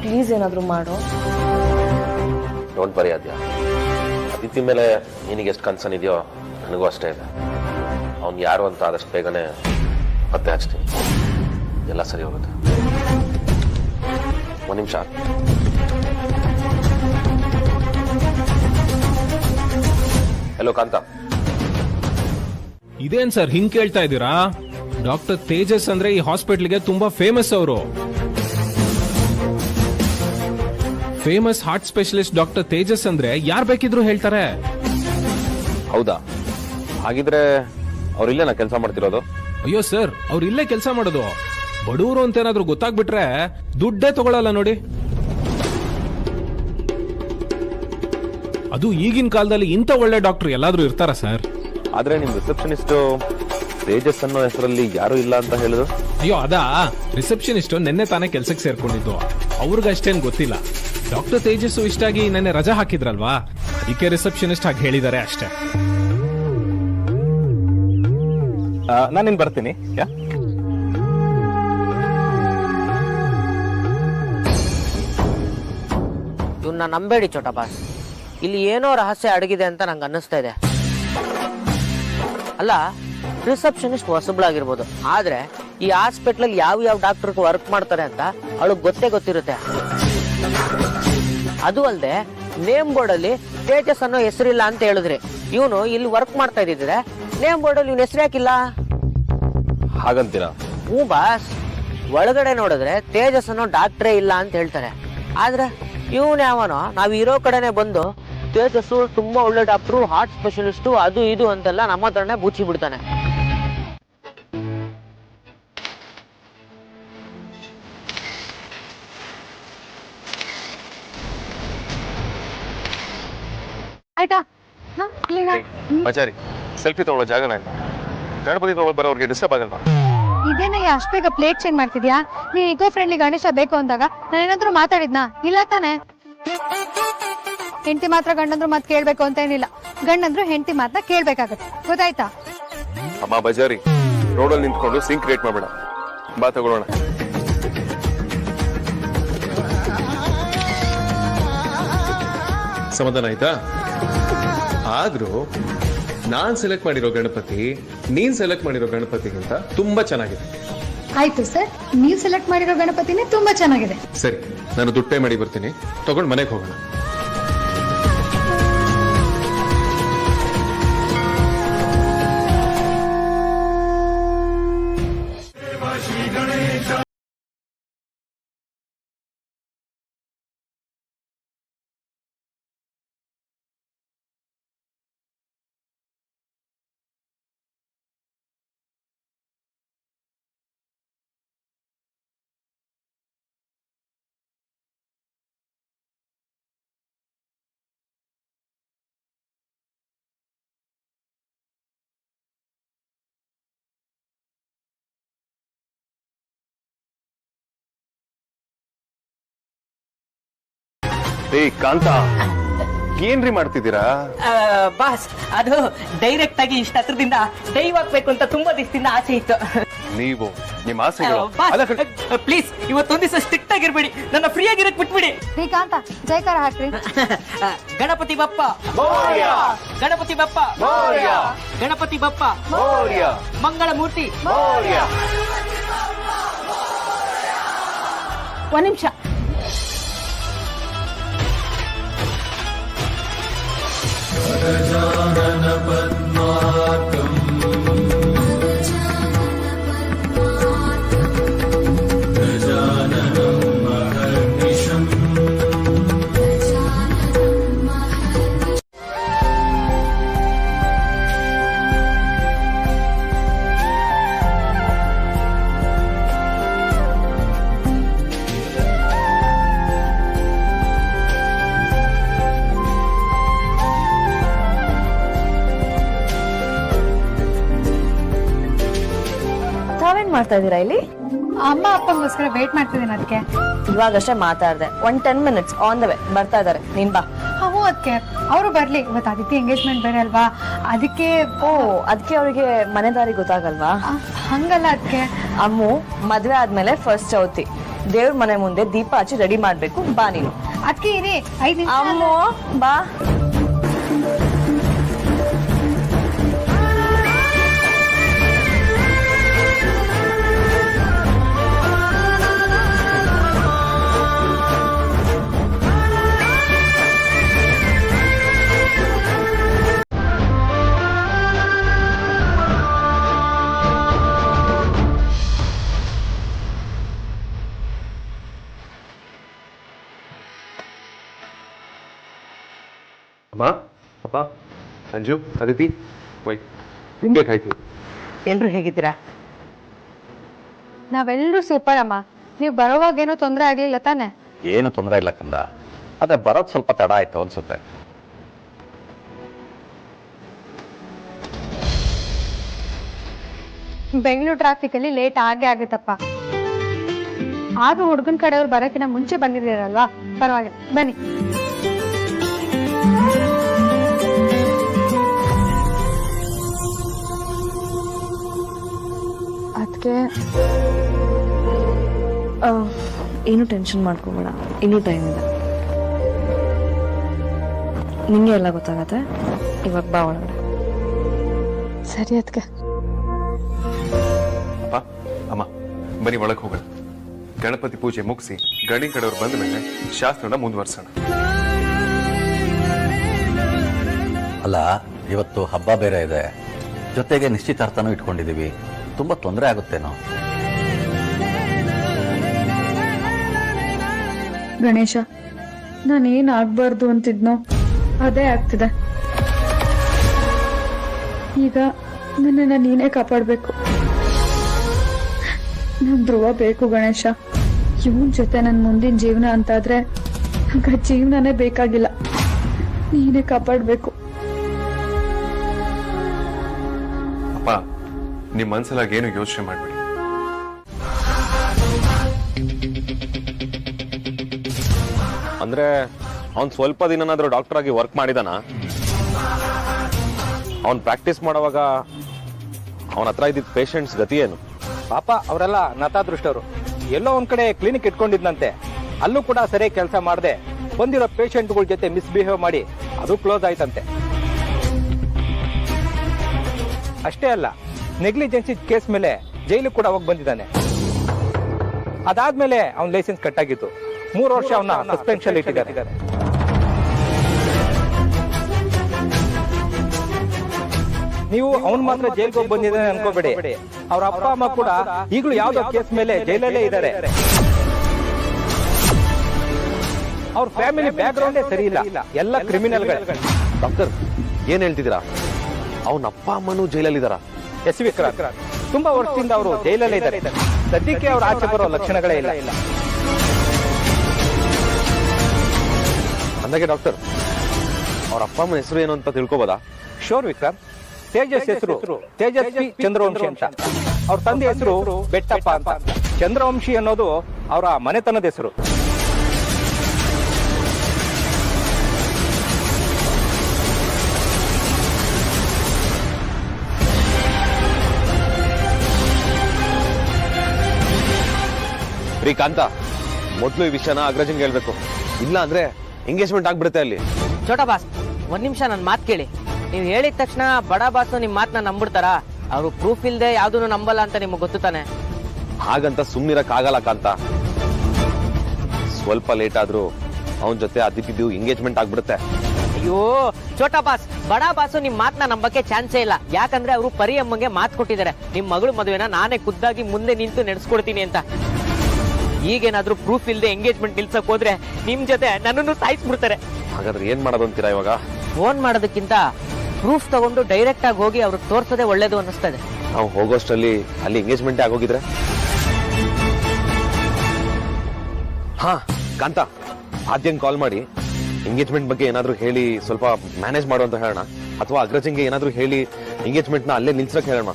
ಪ್ಲೀಸ್ ಏನಾದರೂ ಮಾಡೋ. Don't worry ಅದ್ಯಾ. ಅದಿತಿ ಮೇಲೆ ನಿನಗೆ ಎಷ್ಟು ಕನ್ಸರ್ನ್ ಇದೆಯೋ ನನಗೂ ಅಷ್ಟೇ ಇದೆ. ಅವ್ನು ಯಾರು ಅಂತ ಆದಷ್ಟು ಬೇಗನೆ ಪತ್ತೆ ಹಚ್ತೀನಿ. ಎಲ್ಲ ಸರಿ ಹೋಗುತ್ತೆ. ಒಂದು ನಿಮಿಷ. ಹಲೋ ಕಾಂತ. ಇದೇನ್ ಸರ್ ಹಿಂಗ್ ಕೇಳ್ತಾ ಇದ್ದೀರಾ? ಡಾಕ್ಟರ್ ತೇಜಸ್ ಅಂದ್ರೆ ಈ ಹಾಸ್ಪಿಟಲ್ಗೆ ತುಂಬಾ ಫೇಮಸ್. ಅವರು famous heart specialist doctor Tejas ಅಂದ್ರೆ ಯಾರು ಬೇಕಿದ್ರು ಹೇಳ್ತಾರೆ. ಹೌದಾ? ಹಾಗಿದ್ರೆ ಅವ್ರಿಲ್ಲೇ ನಾ ಕೆಲಸ ಮಾಡ್ತಿರೋದು? ಅಯ್ಯೋ ಸರ್, ಅವ್ರು ಇಲ್ಲೇ ಕೆಲಸ ಮಾಡೋದು. ಬಡವರು ಅಂತ ಏನಾದ್ರು ಗೊತ್ತಾಗ್ಬಿಟ್ರೆ ದುಡ್ಡೇ ತಗೊಳಲ್ಲ ನೋಡಿ. ಅದು ಈಗಿನ ಕಾಲದಲ್ಲಿ ಇಂಥ ಒಳ್ಳೆ ಡಾಕ್ಟರ್ ಎಲ್ಲಾದ್ರೂ ಇರ್ತಾರ ಸರ್? ಆದ್ರೆ ನಿಮ್ ರಿಸೆಪ್ಷನಿಸ್ಟ್ ತೇಜಸ್ ಅನ್ನೋ ಹೆಸರಲ್ಲಿ ಯಾರು ಇಲ್ಲ ಅಂತ ಹೇಳಿದ್ರು. ಅಯ್ಯೋ ಅದಾ, ರಿಸೆಪ್ಷನಿಸ್ಟ್ ನಿನ್ನೆ ತಾನೇ ಕೆಲ್ಸಕ್ಕೆ ಸೇರ್ಕೊಂಡಿದ್ದು. ಅವ್ರಿಗಷ್ಟೇನ್ ಗೊತ್ತಿಲ್ಲ. ಡಾಕ್ಟರ್ ತೇಜಸ್ಸು ಇಷ್ಟಾಗಿ ನೆನ್ನೆ ರಜಾ ಹಾಕಿದ್ರಲ್ವಾ, ಅದಕ್ಕೆ ರಿಸೆಪ್ಷನಿಸ್ಟ್ ಹಾಗೆ ಹೇಳಿದ್ದಾರೆ ಅಷ್ಟೇ. ನಾನಿನ್ ಬರ್ತೀನಿ. ಇವನ್ನ ನಂಬೇಡಿ ಚೋಟ ಬಾಸ್. ಇಲ್ಲಿ ಏನೋ ರಹಸ್ಯ ಅಡಗಿದೆ ಅಂತ ನಂಗೆ ಅನ್ನಿಸ್ತಾ ಇದೆ. ಅಲ್ಲ, ರಿಸೆಪ್ಷನಿಸ್ಟ್ ಹೊಸಬ್ಳಾಗಿರ್ಬೋದು, ಆದ್ರೆ ಈ ಹಾಸ್ಪಿಟ್ಲ್ ಯಾವ ಡಾಕ್ಟರ್ ವರ್ಕ್ ಮಾಡ್ತಾರೆ ಅಂತ ಅವಳು ಗೊತ್ತಿರುತ್ತೆ. ಅದು ಅಲ್ಲದೆ ನೇಮ್ ಬೋರ್ಡ್ ಅಲ್ಲಿ ತೇಜಸ್ ಅನ್ನೋ ಹೆಸರಿಲ್ಲ ಅಂತ ಹೇಳಿದ್ರಿ. ಇವನು ಇಲ್ಲಿ ವರ್ಕ್ ಮಾಡ್ತಾ ಇದ್ದಿದ್ರೆ ನೇಮ್ ಬೋರ್ಡ್ ಅಲ್ಲಿ ಇವನ್ ಹೆಸರು ಯಾಕಿಲ್ಲ? ಹಾಗಂತೀರಾ? ಹ್ಞೂ ಬಾಸ್, ಒಳಗಡೆ ನೋಡಿದ್ರೆ ತೇಜಸ್ ಅನ್ನೋ ಡಾಕ್ಟ್ರೇ ಇಲ್ಲ ಅಂತ ಹೇಳ್ತಾರೆ. ಆದ್ರೆ ಇವನ್ ಯಾವನೋ ನಾವ್ ಇರೋ ಕಡೆನೆ ಬಂದು ತೇಜಸ್ಸು ತುಂಬಾ ಒಳ್ಳೆ ಡಾಕ್ಟ್ರು, ಹಾರ್ಟ್ ಸ್ಪೆಷಲಿಸ್ಟು, ಅದು ಇದು ಅಂತೆಲ್ಲ ನಮ್ಮ ಹತ್ರನೇ ಬೂಚಿ ಬಿಡ್ತಾನೆ. ಆಯ್ತಾ? ಬಚಾರಿ ಸೆಲ್ಫಿ ತಗೊಳ್ಳೋ ಜಾಗನ ಇಲ್ಲ. ಗಣಪತಿ ತಗೊಳ್ಳೋ ಬರೋರಿಗೆ ಡಿಸ್ಟರ್ಬ್ ಆಗಲ್ವಾ? ಇದೇನ ಅಷ್ಟು ಬೇಗ ಪ್ಲೇಟ್ ಚೇಂಜ್ ಮಾಡ್ತಿದ್ಯಾ? ನೀನ್ ಇಕೋ ಫ್ರೆಂಡ್ಲಿ ಗಣೇಶ ಬೇಕು ಅಂದಾಗ ನಾನೇನಾದ್ರೂ ಮಾತಾಡಿದ್ನಾ? ಇಲ್ಲ ತಾನೆ. ಹೆಂಡತಿ ಮಾತ್ರ ಗಂಡಂದ್ರು ಮಾತು ಕೇಳ್ಬೇಕು ಅಂತ ಏನಿಲ್ಲ, ಗಂಡಂದ್ರು ಹೆಂಡತಿ ಮಾತನ್ನ ಕೇಳ್ಬೇಕಾಗತ್ತೆ, ಗೊತ್ತಾಯ್ತಾ? ಅಮ್ಮ ಬಜಾರಿ, ರೋಡಲ್ಲಿ ನಿಂತ್ಕೊಂಡು ಸಿಂಕ್ ಕ್ರಿಯೇಟ್ ಮಾಡ್ಬೇಡ. ಬಾ ತಗೊಳ್ಳೋಣ. ಸಮಾಧಾನ ಆಯ್ತಾ? ಆದ್ರೂ ನಾನ್ ಸೆಲೆಕ್ಟ್ ಮಾಡಿರೋ ಗಣಪತಿ ನೀನ್ ಸೆಲೆಕ್ಟ್ ಮಾಡಿರೋ ಗಣಪತಿಗಿಂತ ತುಂಬಾ ಚೆನ್ನಾಗಿದೆ. ಆಯ್ತು ಸರ್, ನೀವ್ ಸೆಲೆಕ್ಟ್ ಮಾಡಿರೋ ಗಣಪತಿನೇ ತುಂಬಾ ಚೆನ್ನಾಗಿದೆ. ಸರಿ, ನಾನು ದುಡ್ಡು ಪೇ ಮಾಡಿ ಬರ್ತೀನಿ, ತಗೊಂಡು ಮನೆಗೆ ಹೋಗೋಣ. ಕಾಂತ, ಏನ್ರಿ ಮಾಡ್ತಿದ್ದೀರಾ? ಬಾಸ್, ಅದು ಡೈರೆಕ್ಟ್ ಆಗಿ ಇಷ್ಟ ಹತ್ರದಿಂದ ಡೈವ್ ಹಾಕ್ಬೇಕು ಅಂತ ತುಂಬಾ ದಿವಸದಿಂದ ಆಸೆ ಇತ್ತು. ನೀವು ನಿಮ್ಮ ಆಸೆಗಳು ಪ್ಲೀಸ್ ಇವತ್ತೊಂದ್ ದಿವಸ ಸ್ಟ್ರಿಕ್ಟ್ ಆಗಿರ್ಬೇಡಿ, ನನ್ನ ಫ್ರೀ ಆಗಿರಕ್ ಬಿಟ್ಬಿಡಿ. ಶ್ರೀಕಾಂತ, ಜೈಕಾರ ಹಾಕ್ರಿ. ಗಣಪತಿ ಬಪ್ಪ, ಗಣಪತಿ ಬಪ್ಪ, ಗಣಪತಿ ಬಪ್ಪ, ಮಂಗಳ ಮೂರ್ತಿ. ಒಂದ್ ನಿಮಿಷ. ಮಾಡ್ತಾ ಇದೀರಾ ಇಲ್ಲಿ? ಅಮ್ಮ ಅಪ್ಪಂಗೋಸ್ಕರ ವೇಟ್ ಮಾಡ್ತಿದ್ದೀನಿ. ಅದಕ್ಕೆ ಇವಾಗಷ್ಟೇ ಮಾತಾಡ್ದೆ. 10 minutes ಆನ್ ದ ವೇ, ಬರ್ತಾ ಇದಾರೆ. ನೀನ್ ಬಾ. ಹ್ಞೂ, ಅದಕ್ಕೆ ಅವರು ಬರ್ಲಿ. ಇವತ್ತು ಆದಿತ್ಯ ಎಂಗೇಜ್ಮೆಂಟ್ ಬೇರೆ ಅಲ್ವಾ, ಅದಕ್ಕೆ. ಓ, ಅದಕ್ಕೆ ಅವ್ರಿಗೆ ಮನೆ ದಾರಿ ಗೊತ್ತಾಗಲ್ವಾ? ಹಂಗಲ್ಲ ಅದಕ್ಕೆ. ಅಮ್ಮು, ಮದ್ವೆ ಆದ್ಮೇಲೆ ಫಸ್ಟ್ ಚೌತಿ ದೇವ್ರ ಮನೆ ಮುಂದೆ ದೀಪ ಹಚ್ಚಿ ರೆಡಿ ಮಾಡ್ಬೇಕು. ಬಾ ನೀನು. ಅದಕ್ಕೆ ಇರಿ 5 ನಿಮಿಷ. ಅಮ್ಮು ಬಾ. ಅಮ್ಮ, ಅಪ್ಪ, ಅಂಜು, ಅದಿತಿ, ವೈ ನಿಮ್ಗೆ ಕಾಯ್ತು. ಎಲ್ರು ಹೇಗಿದ್ದೀರಾ? ನಾವೆಲ್ಲರೂ ಸೂಪರ್ ಅಮ್ಮ. ನೀವು ಬರೋವಾಗ ಏನೋ ತೊಂದರೆ ಆಗ್ಲಿಲ್ಲ ತಾನೆ? ಏನು ತೊಂದರೆ ಇಲ್ಲ ಕಂದ, ಅದೇ ಬರೋದು ಸ್ವಲ್ಪ ತಡ ಆಯ್ತು ಅನ್ಸುತ್ತೆ. ಬೆಂಗಳೂರು ಟ್ರಾಫಿಕ್ ಅಲ್ಲಿ ಲೇಟ್ ಆಗೇ ಆಗುತ್ತಪ್ಪ. ಆದ್ರೂ ಹುಡುಗನ ಕಡೆಯವ್ರು ಬರೋಕಿನ ಮುಂಚೆ ಬಂದಿದ್ದೀರಲ್ವಾ, ಪರವಾಗಿಲ್ಲ, ಬನ್ನಿ. ಅದಕ್ಕೆ ಏನು ಟೆನ್ಷನ್ ಮಾಡ್ಕೋಬೇಡ, ಇನ್ನೂ ಟೈಮ್ ಇದೆ. ನಿಂಗೆ ಎಲ್ಲ ಗೊತ್ತಾಗತ್ತೆ. ಇವಾಗ ಬಾ ಒಳಗಡೆ. ಸರಿ ಅದಕ್ಕೆ. ಅಪ್ಪ ಅಮ್ಮ ಬನ್ನಿ ಒಳಗೆ ಹೋಗೋಣ. ಗಣಪತಿ ಪೂಜೆ ಮುಗಿಸಿ ಗಂಡಿನ ಕಡೆಯವ್ರು ಬಂದ ಮೇಲೆ ಶಾಸ್ತ್ರನ ಮುಂದುವರ್ಸೋಣ. ಅಲ್ಲ, ಇವತ್ತು ಹಬ್ಬ ಬೇರೆ ಇದೆ, ಜೊತೆಗೆ ನಿಶ್ಚಿತಾರ್ಥನೂ ಇಟ್ಕೊಂಡಿದೀವಿ. ತುಂಬಾ ತೊಂದರೆ ಆಗುತ್ತೇನೋ? ಗಣೇಶ, ನಾನೇನ್ ಆಗ್ಬಾರ್ದು ಅಂತಿದ್ನೋ ಅದೇ ಆಗ್ತಿದೆ. ಈಗ ನನ್ನನ್ನ ನೀನೇ ಕಾಪಾಡ್ಬೇಕು. ನನ್ ಧ್ರುವ ಬೇಕು ಗಣೇಶ. ಇವನ್ ಜೊತೆ ನನ್ ಮುಂದಿನ ಜೀವನ ಅಂತಾದ್ರೆ ನಂಗ ಜೀವನನೇ ಬೇಕಾಗಿಲ್ಲ. ನೀನೇ ಕಾಪಾಡ್ಬೇಕು. ಅಪ್ಪ, ನಿಮ್ ಮನ್ಸಲಾಗ ಏನು ಯೋಚನೆ ಮಾಡ್ಬೇಡಿ. ಅಂದ್ರೆ ಅವ್ನ್ ಸ್ವಲ್ಪ ದಿನನಾದ್ರೂ ಡಾಕ್ಟರ್ ಆಗಿ ವರ್ಕ್ ಮಾಡಿದಾನ? ಅವ್ನ್ ಪ್ರಾಕ್ಟೀಸ್ ಮಾಡುವಾಗ ಅವನ ಹತ್ರ ಇದ್ದಿದ್ದ ಪೇಷಂಟ್ಸ್ ಗತಿ ಏನು? ಪಾಪ ಅವರೆಲ್ಲ ನತಾದೃಷ್ಟರು. ಎಲ್ಲೋ ಒಂದ್ ಕಡೆ ಕ್ಲಿನಿಕ್ ಇಟ್ಕೊಂಡಿದ್ನಂತೆ, ಅಲ್ಲೂ ಕೂಡ ಸರಿಯಾಗಿ ಕೆಲಸ ಮಾಡದೆ ಬಂದಿರೋ ಪೇಷಂಟ್ಗಳ ಜೊತೆ ಮಿಸ್ಬಿಹೇವ್ ಮಾಡಿ ಅದು ಕ್ಲೋಸ್ ಆಯ್ತಂತೆ. ಅಷ್ಟೇ ಅಲ್ಲ, ನೆಗ್ಲಿಜೆನ್ಸಿ ಕೇಸ್ ಮೇಲೆ ಜೈಲು ಕೂಡ ಹೋಗಿ ಬಂದಿದ್ದಾನೆ. ಅದಾದ್ಮೇಲೆ ಅವನ ಲೈಸೆನ್ಸ್ ಕಟ್ ಆಗಿತ್ತು. 3 ವರ್ಷ ಅವನ ಸಸ್ಪೆನ್ಷನ್ ಇಟ್ಟಿದ್ದಾರೆ. ನೀವು ಅವನ್ ಮಾತ್ರ ಜೈಲ್ಗೆ ಹೋಗಿ ಬಂದಿದ್ದಾನೆ ಅನ್ಕೋಬೇಡಿ. ಅವ್ರ ಅಪ್ಪ ಅಮ್ಮ ಕೂಡ ಈಗಲೂ ಯಾವ್ದೋ ಕೇಸ್ ಮೇಲೆ ಜೈಲಲ್ಲೇ ಇದ್ದಾರೆ. ಅವ್ರ ಫ್ಯಾಮಿಲಿ ಬ್ಯಾಕ್ ಗ್ರೌಂಡೇ ಸರಿ ಇಲ್ಲ, ಎಲ್ಲ ಕ್ರಿಮಿನಲ್ಗಳು. ಡಾಕ್ಟರ್, ಏನ್ ಹೇಳ್ತಿದ್ದೀರಾ? ಅವನ ಅಪ್ಪ ಅಮ್ಮನೂ ಜೈಲಲ್ಲಿದ್ದಾರಾ? ಎಸ್ ವಿಕ್ರಾಂತ್ ತುಂಬಾ ವರ್ಷದಿಂದ ಅವರು ಜೈಲಲ್ಲೇ ಇದ್ದಾರೆ. ಸದ್ಯಕ್ಕೆ ಅವ್ರ ಆಚೆ ಬರೋ ಲಕ್ಷಣಗಳೇ ಇಲ್ಲ. ಅಂದಾಗೆ ಡಾಕ್ಟರ್, ಅವ್ರ ಅಪ್ಪ ಅಮ್ಮನ ಹೆಸರು ಏನು ಅಂತ ತಿಳ್ಕೊಬೋದಾ? ಶೋರ್ ವಿಕ್ರಾಂತ್. ತೇಜಸ್ ಹೆಸರು ತೇಜಸ್ವಿ ಚಂದ್ರವಂಶಿ ಅಂತ. ಅವ್ರ ತಂದೆ ಹೆಸರು ಬೆಟ್ಟಪ್ಪ ಅಂತ. ಚಂದ್ರವಂಶಿ ಅನ್ನೋದು ಅವರ ಮನೆತನದ ಹೆಸರು. ಕಾಂತ, ಮೊದ್ಲು ಈ ವಿಷಯನ ಅಗ್ರಜಂಗೆ ಹೇಳ್ಬೇಕು, ಇಲ್ಲ ಅಂದ್ರೆ ಎಂಗೇಜ್ಮೆಂಟ್ ಆಗ್ಬಿಡುತ್ತೆ ಅಲ್ಲಿ. ಛೋಟಾ ಬಾಸ್, ಒಂದ್ ನಿಮಿಷ ನನ್ ಮಾತ್ ಕೇಳಿ. ನೀವ್ ಹೇಳಿದ ತಕ್ಷಣ ಬಡ ಬಾಸು ನಿಮ್ ಮಾತನ್ನ ನಂಬಿಡ್ತಾರ? ಅವ್ರು ಪ್ರೂಫ್ ಇಲ್ದೆ ಯಾವ್ದನ್ನು ನಂಬಲ್ಲ ಅಂತ ನಿಮ್ಗೆ ಗೊತ್ತು ತಾನೆ? ಹಾಗಂತ ಸುಮ್ನಿರಕ್ ಆಗಲ್ಲ ಕಾಂತ. ಸ್ವಲ್ಪ ಲೇಟ್ ಆದ್ರೂ ಅವನ ಜೊತೆ ಅದಿದ್ದು ಎಂಗೇಜ್ಮೆಂಟ್ ಆಗ್ಬಿಡುತ್ತೆ. ಅಯ್ಯೋ ಛೋಟಾ ಬಾಸ್, ಬಡ ಬಾಸು ನಿಮ್ ಮಾತನ್ನ ನಂಬಕ್ಕೆ ಚಾನ್ಸೇ ಇಲ್ಲ. ಯಾಕಂದ್ರೆ ಅವರು ಪರಿ ಅಮ್ಮಂಗೆ ಮಾತು ಕೊಟ್ಟಿದ್ದಾರೆ, ನಿಮ್ ಮಗಳು ಮದುವೆನ ನಾನೇ ಖುದ್ದಾಗಿ ಮುಂದೆ ನಿಂತು ನಡೆಸ್ಕೊಡ್ತೀನಿ ಅಂತ. ಈಗೇನಾದ್ರೂ ಪ್ರೂಫ್ ಇಲ್ದೆ ಎಂಗೇಜ್ಮೆಂಟ್ ನಿಲ್ಸಕ್ ಹೋದ್ರೆ ನಿಮ್ ಜೊತೆ ನನ್ನನ್ನು ಸಾಯಿಸ್ಬಿಡ್ತಾರೆ. ಹಾಗಾದ್ರೆ ಏನ್ ಮಾಡೋದು ಅಂತೀರಾ ಇವಾಗ? ಫೋನ್ ಮಾಡೋದಕ್ಕಿಂತ ಪ್ರೂಫ್ ತಗೊಂಡು ಡೈರೆಕ್ಟ್ ಆಗಿ ಹೋಗಿ ಅವ್ರಿಗೆ ತೋರ್ಸೋದೇ ಒಳ್ಳೇದು ಅನ್ನಿಸ್ತದೆ. ನಾವು ಹೋಗೋಷ್ಟರಲ್ಲಿ ಅಲ್ಲಿ ಎಂಗೇಜ್ಮೆಂಟ್ ಆಗೋಗಿದ್ರೆ? ಹಾ ಕಾಂತ, ಆದ್ಯಂಗ್ ಕಾಲ್ ಮಾಡಿ ಎಂಗೇಜ್ಮೆಂಟ್ ಬಗ್ಗೆ ಏನಾದ್ರೂ ಹೇಳಿ ಸ್ವಲ್ಪ ಮ್ಯಾನೇಜ್ ಮಾಡು ಅಂತ ಹೇಳೋಣ, ಅಥವಾ ಅಗ್ರಜಂಗೆ ಏನಾದ್ರೂ ಹೇಳಿ ಎಂಗೇಜ್ಮೆಂಟ್ ನ ಅಲ್ಲೇ ನಿಲ್ಸಕ್ ಹೇಳೋಣ.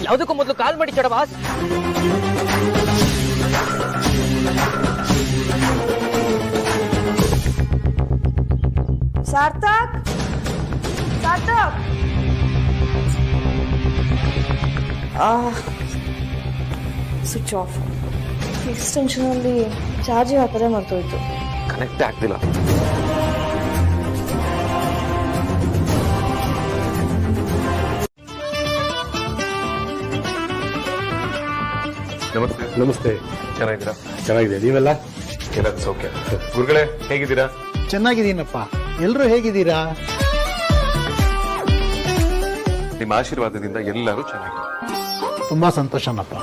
ಯಾವ್ದಕ್ಕೂ ಮೊದಲು ಕಾಲ್ ಮಾಡಿ ಛೋಟಾ boss. Sarthak, Sarthak. Switch off. Extension ಅಲ್ಲಿ ಚಾರ್ಜಿಂಗ್ ಹಾಕೋದೇ ಮರ್ತೋಯ್ತು. ಕನೆಕ್ಟ್ ಆಗ್ತಿಲ್ಲ. ನಮಸ್ತೆ. ನಮಸ್ತೆ. ಚೆನ್ನಾಗಿದ್ದೀರಾ? ಚೆನ್ನಾಗಿದೆ, ನೀವೆಲ್ಲ? ಎಲ್ಲ ಸೌಖ್ಯ. ಗುರುಗಳೇ ಹೇಗಿದ್ದೀರಾ? ಚೆನ್ನಾಗಿದ್ದೀನಪ್ಪ. ಎಲ್ರೂ ಹೇಗಿದ್ದೀರಾ? ನಿಮ್ಮ ಆಶೀರ್ವಾದದಿಂದ ಎಲ್ಲರೂ ಚೆನ್ನಾಗಿದೆ. ತುಂಬಾ ಸಂತೋಷನಪ್ಪ.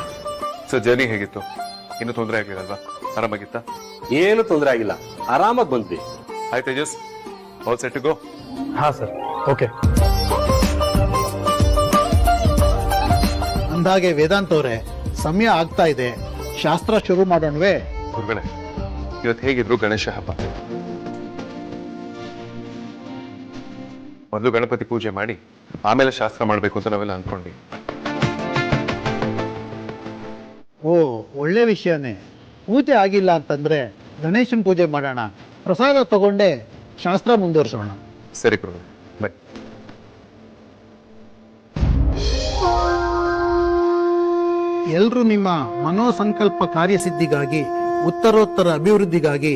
ಸರ್, ಜರ್ನಿ ಹೇಗಿತ್ತು? ಏನು ತೊಂದರೆ ಆಗ್ಲಿಲ್ಲಲ್ವಾ? ಆರಾಮಾಗಿತ್ತಾ? ಏನು ತೊಂದರೆ ಆಗಿಲ್ಲ, ಆರಾಮಾಗಿ ಬಂದ್ವಿ. ಆಯ್ತು Tejas, all set to go? ಹಾ ಸರ್, ಓಕೆ. ಅಂದಾಗೆ ವೇದಾಂತ್ ಅವರೇ, ಸಮಯ ಆಗ್ತಾ ಇದೆ, ಶಾಸ್ತ್ರ ಶುರು ಮಾಡೋಣವೇ? ಗುರುಗಳೇ, ಇವತ್ತು ಹೇಗಿದ್ರು ಗಣೇಶ ಹಬ್ಬ. ಮೊದಲು ಗಣಪತಿ ಪೂಜೆ ಮಾಡಿ ಆಮೇಲೆ ಶಾಸ್ತ್ರ ಮಾಡಬೇಕು ಅಂತ ನಾವೆಲ್ಲ ಅನ್ಕೊಂಡ್ವಿ. ಓ, ಒಳ್ಳೆ ವಿಷಯನೇ. ಪೂಜೆ ಆಗಿಲ್ಲ ಅಂತಂದ್ರೆ ಗಣೇಶನ್ ಪೂಜೆ ಮಾಡೋಣ, ಪ್ರಸಾದ ತಗೊಂಡೆ ಶಾಸ್ತ್ರ ಮುಂದುವರಿಸೋಣ. ಸರಿ ಗುರುಗಳೇ, ಬೈ. ಎಲ್ರೂ ನಿಮ್ಮ ಮನೋಸಂಕಲ್ಪ ಕಾರ್ಯಸಿದ್ಧಿಗಾಗಿ, ಉತ್ತರೋತ್ತರ ಅಭಿವೃದ್ಧಿಗಾಗಿ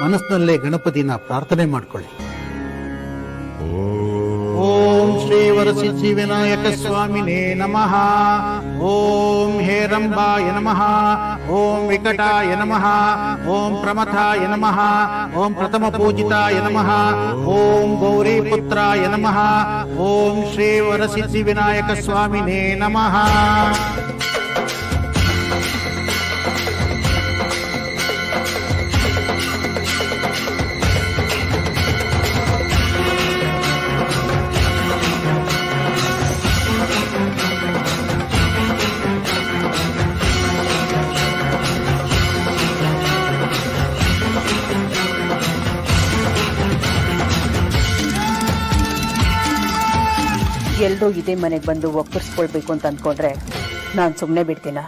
ಮನಸ್ಸಿನಲ್ಲೇ ಗಣಪತಿನ ಪ್ರಾರ್ಥನೆ ಮಾಡ್ಕೊಳ್ಳಿ. ಓಂ ಶ್ರೀ ವರಸಿದ್ಧಿ ವಿನಾಯಕ ಸ್ವಾಮಿನೇ ನಮಃ. ಓಂ ಹೇರಂಬಾಯ ನಮಃ. ಓಂ ವಿಕಟಾಯ ನಮಃ. ಓಂ ಪ್ರಮಥಾಯ ನಮಃ. ಓಂ ಪ್ರಥಮ ಪೂಜಿತಾಯ ನಮಃ. ಓಂ ಗೌರಿ ಪುತ್ರಾಯ ನಮಃ. ಓಂ ಶ್ರೀ ವರಸಿದ್ಧಿ ವಿನಾಯಕ ಸ್ವಾಮಿನೇ ನಮಃ. ಎಲ್ಲರೂ ಇದೇ ಮನೆಗೆ ಬಂದು ಒಪ್ಪರಿಸ್ಕೊಳ್ಬೇಕು ಅಂತ ಅಂದ್ಕೊಂಡ್ರೆ ನಾನು ಸುಮ್ಮನೆ ಬಿಡ್ತೀನ?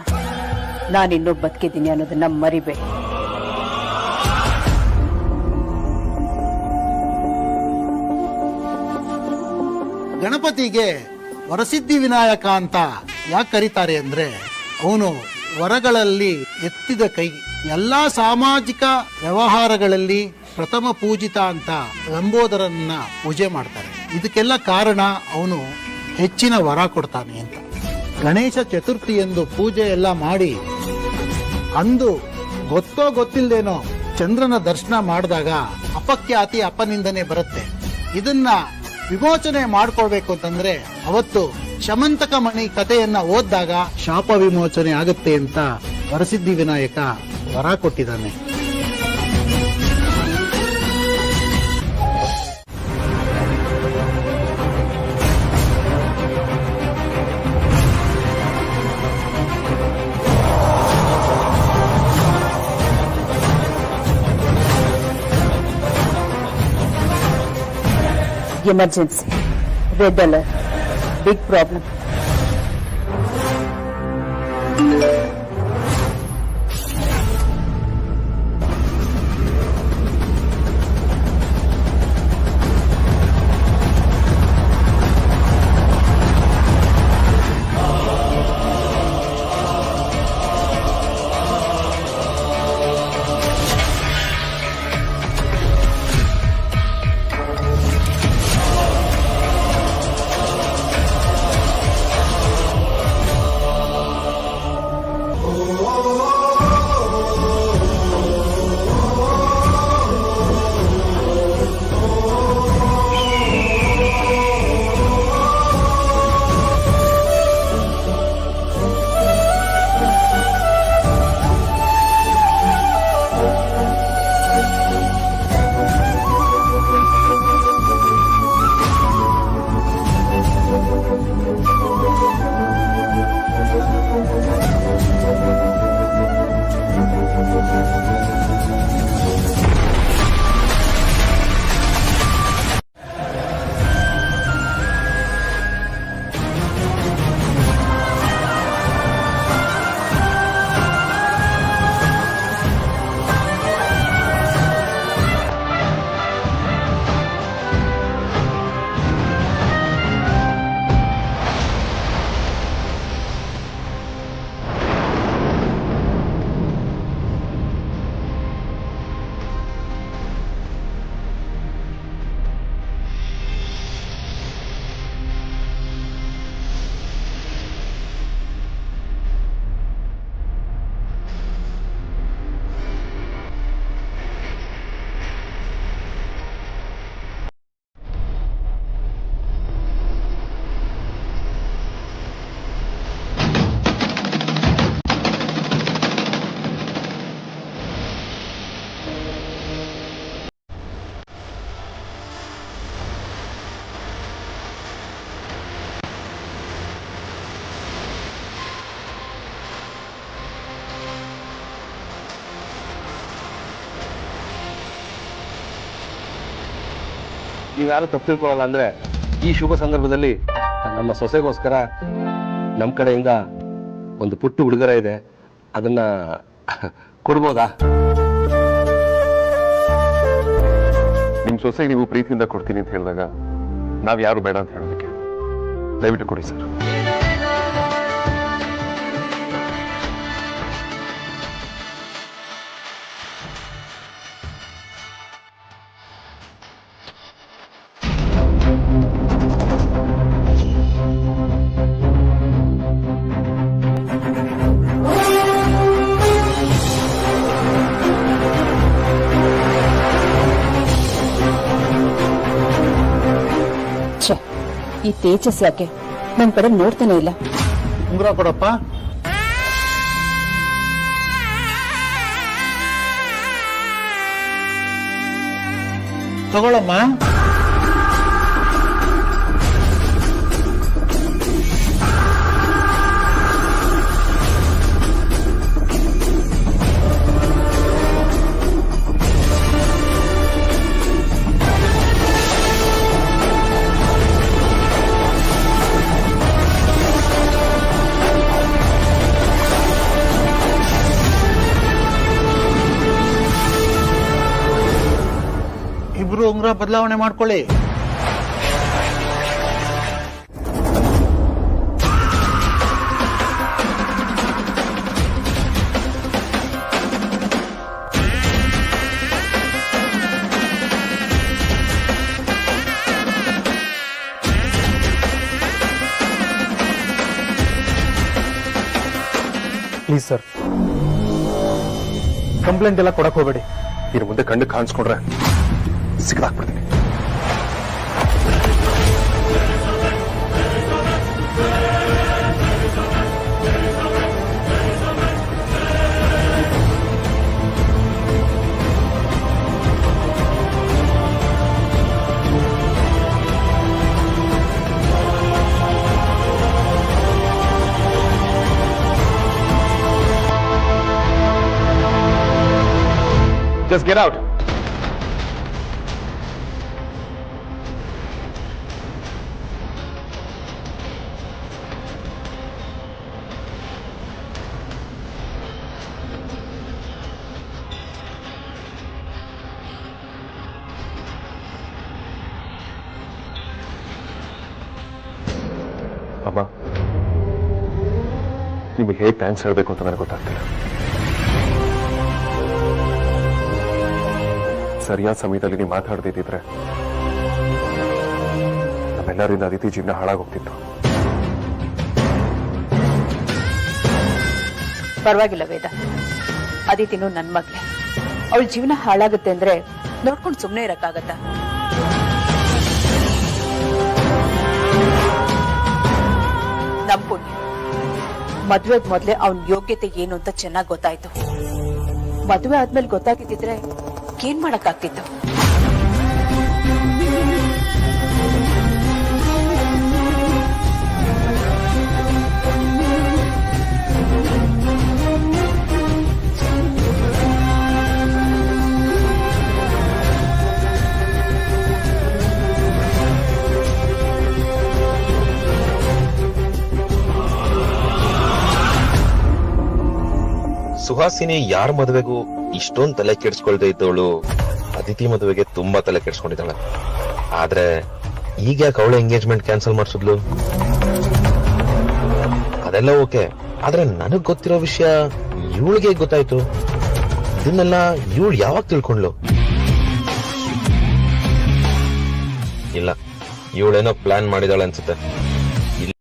ನಾನಿನ್ನೂ ಬದುಕಿದ್ದೀನಿ ಅನ್ನೋದನ್ನ ಮರಿಬೇಡಿ. ಗಣಪತಿಗೆ ವರಸಿದ್ಧಿ ವಿನಾಯಕ ಅಂತ ಯಾಕೆ ಕರೀತಾರೆ ಅಂದ್ರೆ, ಅವನು ವರಗಳಲ್ಲಿ ಎತ್ತಿದ ಕೈ. ಎಲ್ಲಾ ಸಾಮಾಜಿಕ ವ್ಯವಹಾರಗಳಲ್ಲಿ ಪ್ರಥಮ ಪೂಜಿತ ಅಂತ ಲಂಬೋದರನ್ನ ಪೂಜೆ ಮಾಡ್ತಾರೆ. ಇದಕ್ಕೆಲ್ಲ ಕಾರಣ ಅವನು ಹೆಚ್ಚಿನ ವರ ಕೊಡ್ತಾನೆ ಅಂತ. ಗಣೇಶ ಚತುರ್ಥಿ ಎಂದು ಪೂಜೆ ಎಲ್ಲ ಮಾಡಿ ಅಂದು ಗೊತ್ತೋ ಗೊತ್ತಿಲ್ದೇನೋ ಚಂದ್ರನ ದರ್ಶನ ಮಾಡಿದಾಗ ಅಪಖ್ಯಾತಿ ಅಪನಿಂದನೆ ಬರುತ್ತೆ. ಇದನ್ನ ವಿಮೋಚನೆ ಮಾಡ್ಕೊಳ್ಬೇಕು ಅಂತಂದ್ರೆ ಅವತ್ತು ಶಮಂತಕ ಮಣಿ ಕಥೆಯನ್ನ ಓದಿದಾಗ ಶಾಪ ವಿಮೋಚನೆ ಆಗುತ್ತೆ ಅಂತ ವರಸಿದ್ಧಿ ವಿನಾಯಕ ವರ ಕೊಟ್ಟಿದ್ದಾನೆ. Emergency, red alert, big problem. ನೀವ್ಯಾರು ತಪ್ಪು ತಿಳ್ಕೊಳ್ಳಲ್ಲ ಅಂದ್ರೆ ಈ ಶುಭ ಸಂದರ್ಭದಲ್ಲಿ ನಮ್ಮ ಸೊಸೆಗೋಸ್ಕರ ನಮ್ಮ ಕಡೆಯಿಂದ ಒಂದು ಪುಟ್ಟ ಉಡುಗೊರೆ ಇದೆ, ಅದನ್ನ ಕೊಡ್ಬೋದಾ? ನಿಮ್ ಸೊಸೆಗೆ ನೀವು ಪ್ರೀತಿಯಿಂದ ಕೊಡ್ತೀನಿ ಅಂತ ಹೇಳಿದಾಗ ನಾವ್ ಯಾರು ಬೇಡ ಅಂತ ಹೇಳೋದಕ್ಕೆ, ದಯವಿಟ್ಟು ಕೊಡಿ ಸರ್. ಈ ತೇಜಸ್ ಯಾಕೆ ನನ್ ಕಡೆ ನೋಡ್ತಾನೆ ಇಲ್ಲ. ಉಂಗುರ ಕೊಡಪ್ಪ. ತಗೊಳಮ್ಮ. ಇಬ್ರು ಉಂಗುರ ಬದಲಾವಣೆ ಮಾಡ್ಕೊಳ್ಳಿ. ಪ್ಲೀಸ್ ಸರ್, ಕಂಪ್ಲೇಂಟ್ ಎಲ್ಲ ಕೊಡಕ್ ಹೋಗ್ಬೇಡಿ. ಇನ್ನು ಮುಂದೆ ಕಣ್ಣು ಕಾಣಿಸ್ಕೊಂಡ್ರೆ ಸಿಕ್ಕದಾಕ್ಬಿಡ್ತೀನಿ. Just get out. ಅಮ್ಮ, ನಿಮಗೆ ಹೇಗೆ ಥ್ಯಾಂಕ್ಸ್ ಹೇಳಬೇಕು ಅಂತ ನನಗೆ ಗೊತ್ತಾಗ್ತಿಲ್ಲ. ಸರಿಯಾದ ಸಮಯದಲ್ಲಿ ನೀವು ಮಾತಾಡ್ತಿದ್ದಿದ್ರೆ ನಮ್ಮೆಲ್ಲರಿಂದ ಅದಿತಿ ಜೀವನ ಹಾಳಾಗೋಗ್ತಿತ್ತು. ಪರವಾಗಿಲ್ಲ ವೇದ, ಅದಿತಿನೂ ನನ್ ಮಗ್ಳೆ. ಅವಳ ಜೀವನ ಹಾಳಾಗುತ್ತೆ ಅಂದ್ರೆ ನೋಡ್ಕೊಂಡು ಸುಮ್ನೆ ಇರಕ್ಕಾಗತ್ತ? ನಮ್ ಪುಣ್ಯ ಮದ್ವೆಗ್ ಮೊದ್ಲೇ ಅವನ್ ಯೋಗ್ಯತೆ ಏನು ಅಂತ ಚೆನ್ನಾಗ್ ಗೊತ್ತಾಯ್ತು. ಮದ್ವೆ ಆದ್ಮೇಲೆ ಗೊತ್ತಾಗಿದ್ದಿದ್ರೆ ಏನ್ ಮಾಡಕ್ಕಾಗ್ತಿತ್ತು? ಸುಹಾಸಿನಿ ಯಾರ ಮದುವೆಗೂ ಇಷ್ಟೊಂದು ತಲೆ ಕೆಡ್ಸ್ಕೊಳ್ದೆ ಇದ್ದವಳು ಅದಿತಿ ಮದುವೆಗೆ ತುಂಬಾ ತಲೆ ಕೆಡ್ಸ್ಕೊಂಡಿದ್ದಾಳೆ. ಆದ್ರೆ ಈಗ ಯಾಕೆ ಅವಳ ಎಂಗೇಜ್ಮೆಂಟ್ ಕ್ಯಾನ್ಸಲ್ ಮಾಡಿಸಿದ್ಲು? ಅದೆಲ್ಲ ಓಕೆ, ಆದ್ರೆ ನನಗ್ ಗೊತ್ತಿರೋ ವಿಷಯ ಇವಳಿಗೆ ಗೊತ್ತಾಯ್ತು. ಇದನ್ನೆಲ್ಲ ಇವಳು ಯಾವಾಗ ತಿಳ್ಕೊಂಡ್ಲು? ಇಲ್ಲ, ಇವಳೇನೋ ಪ್ಲಾನ್ ಮಾಡಿದಾಳೆ ಅನ್ಸುತ್ತೆ.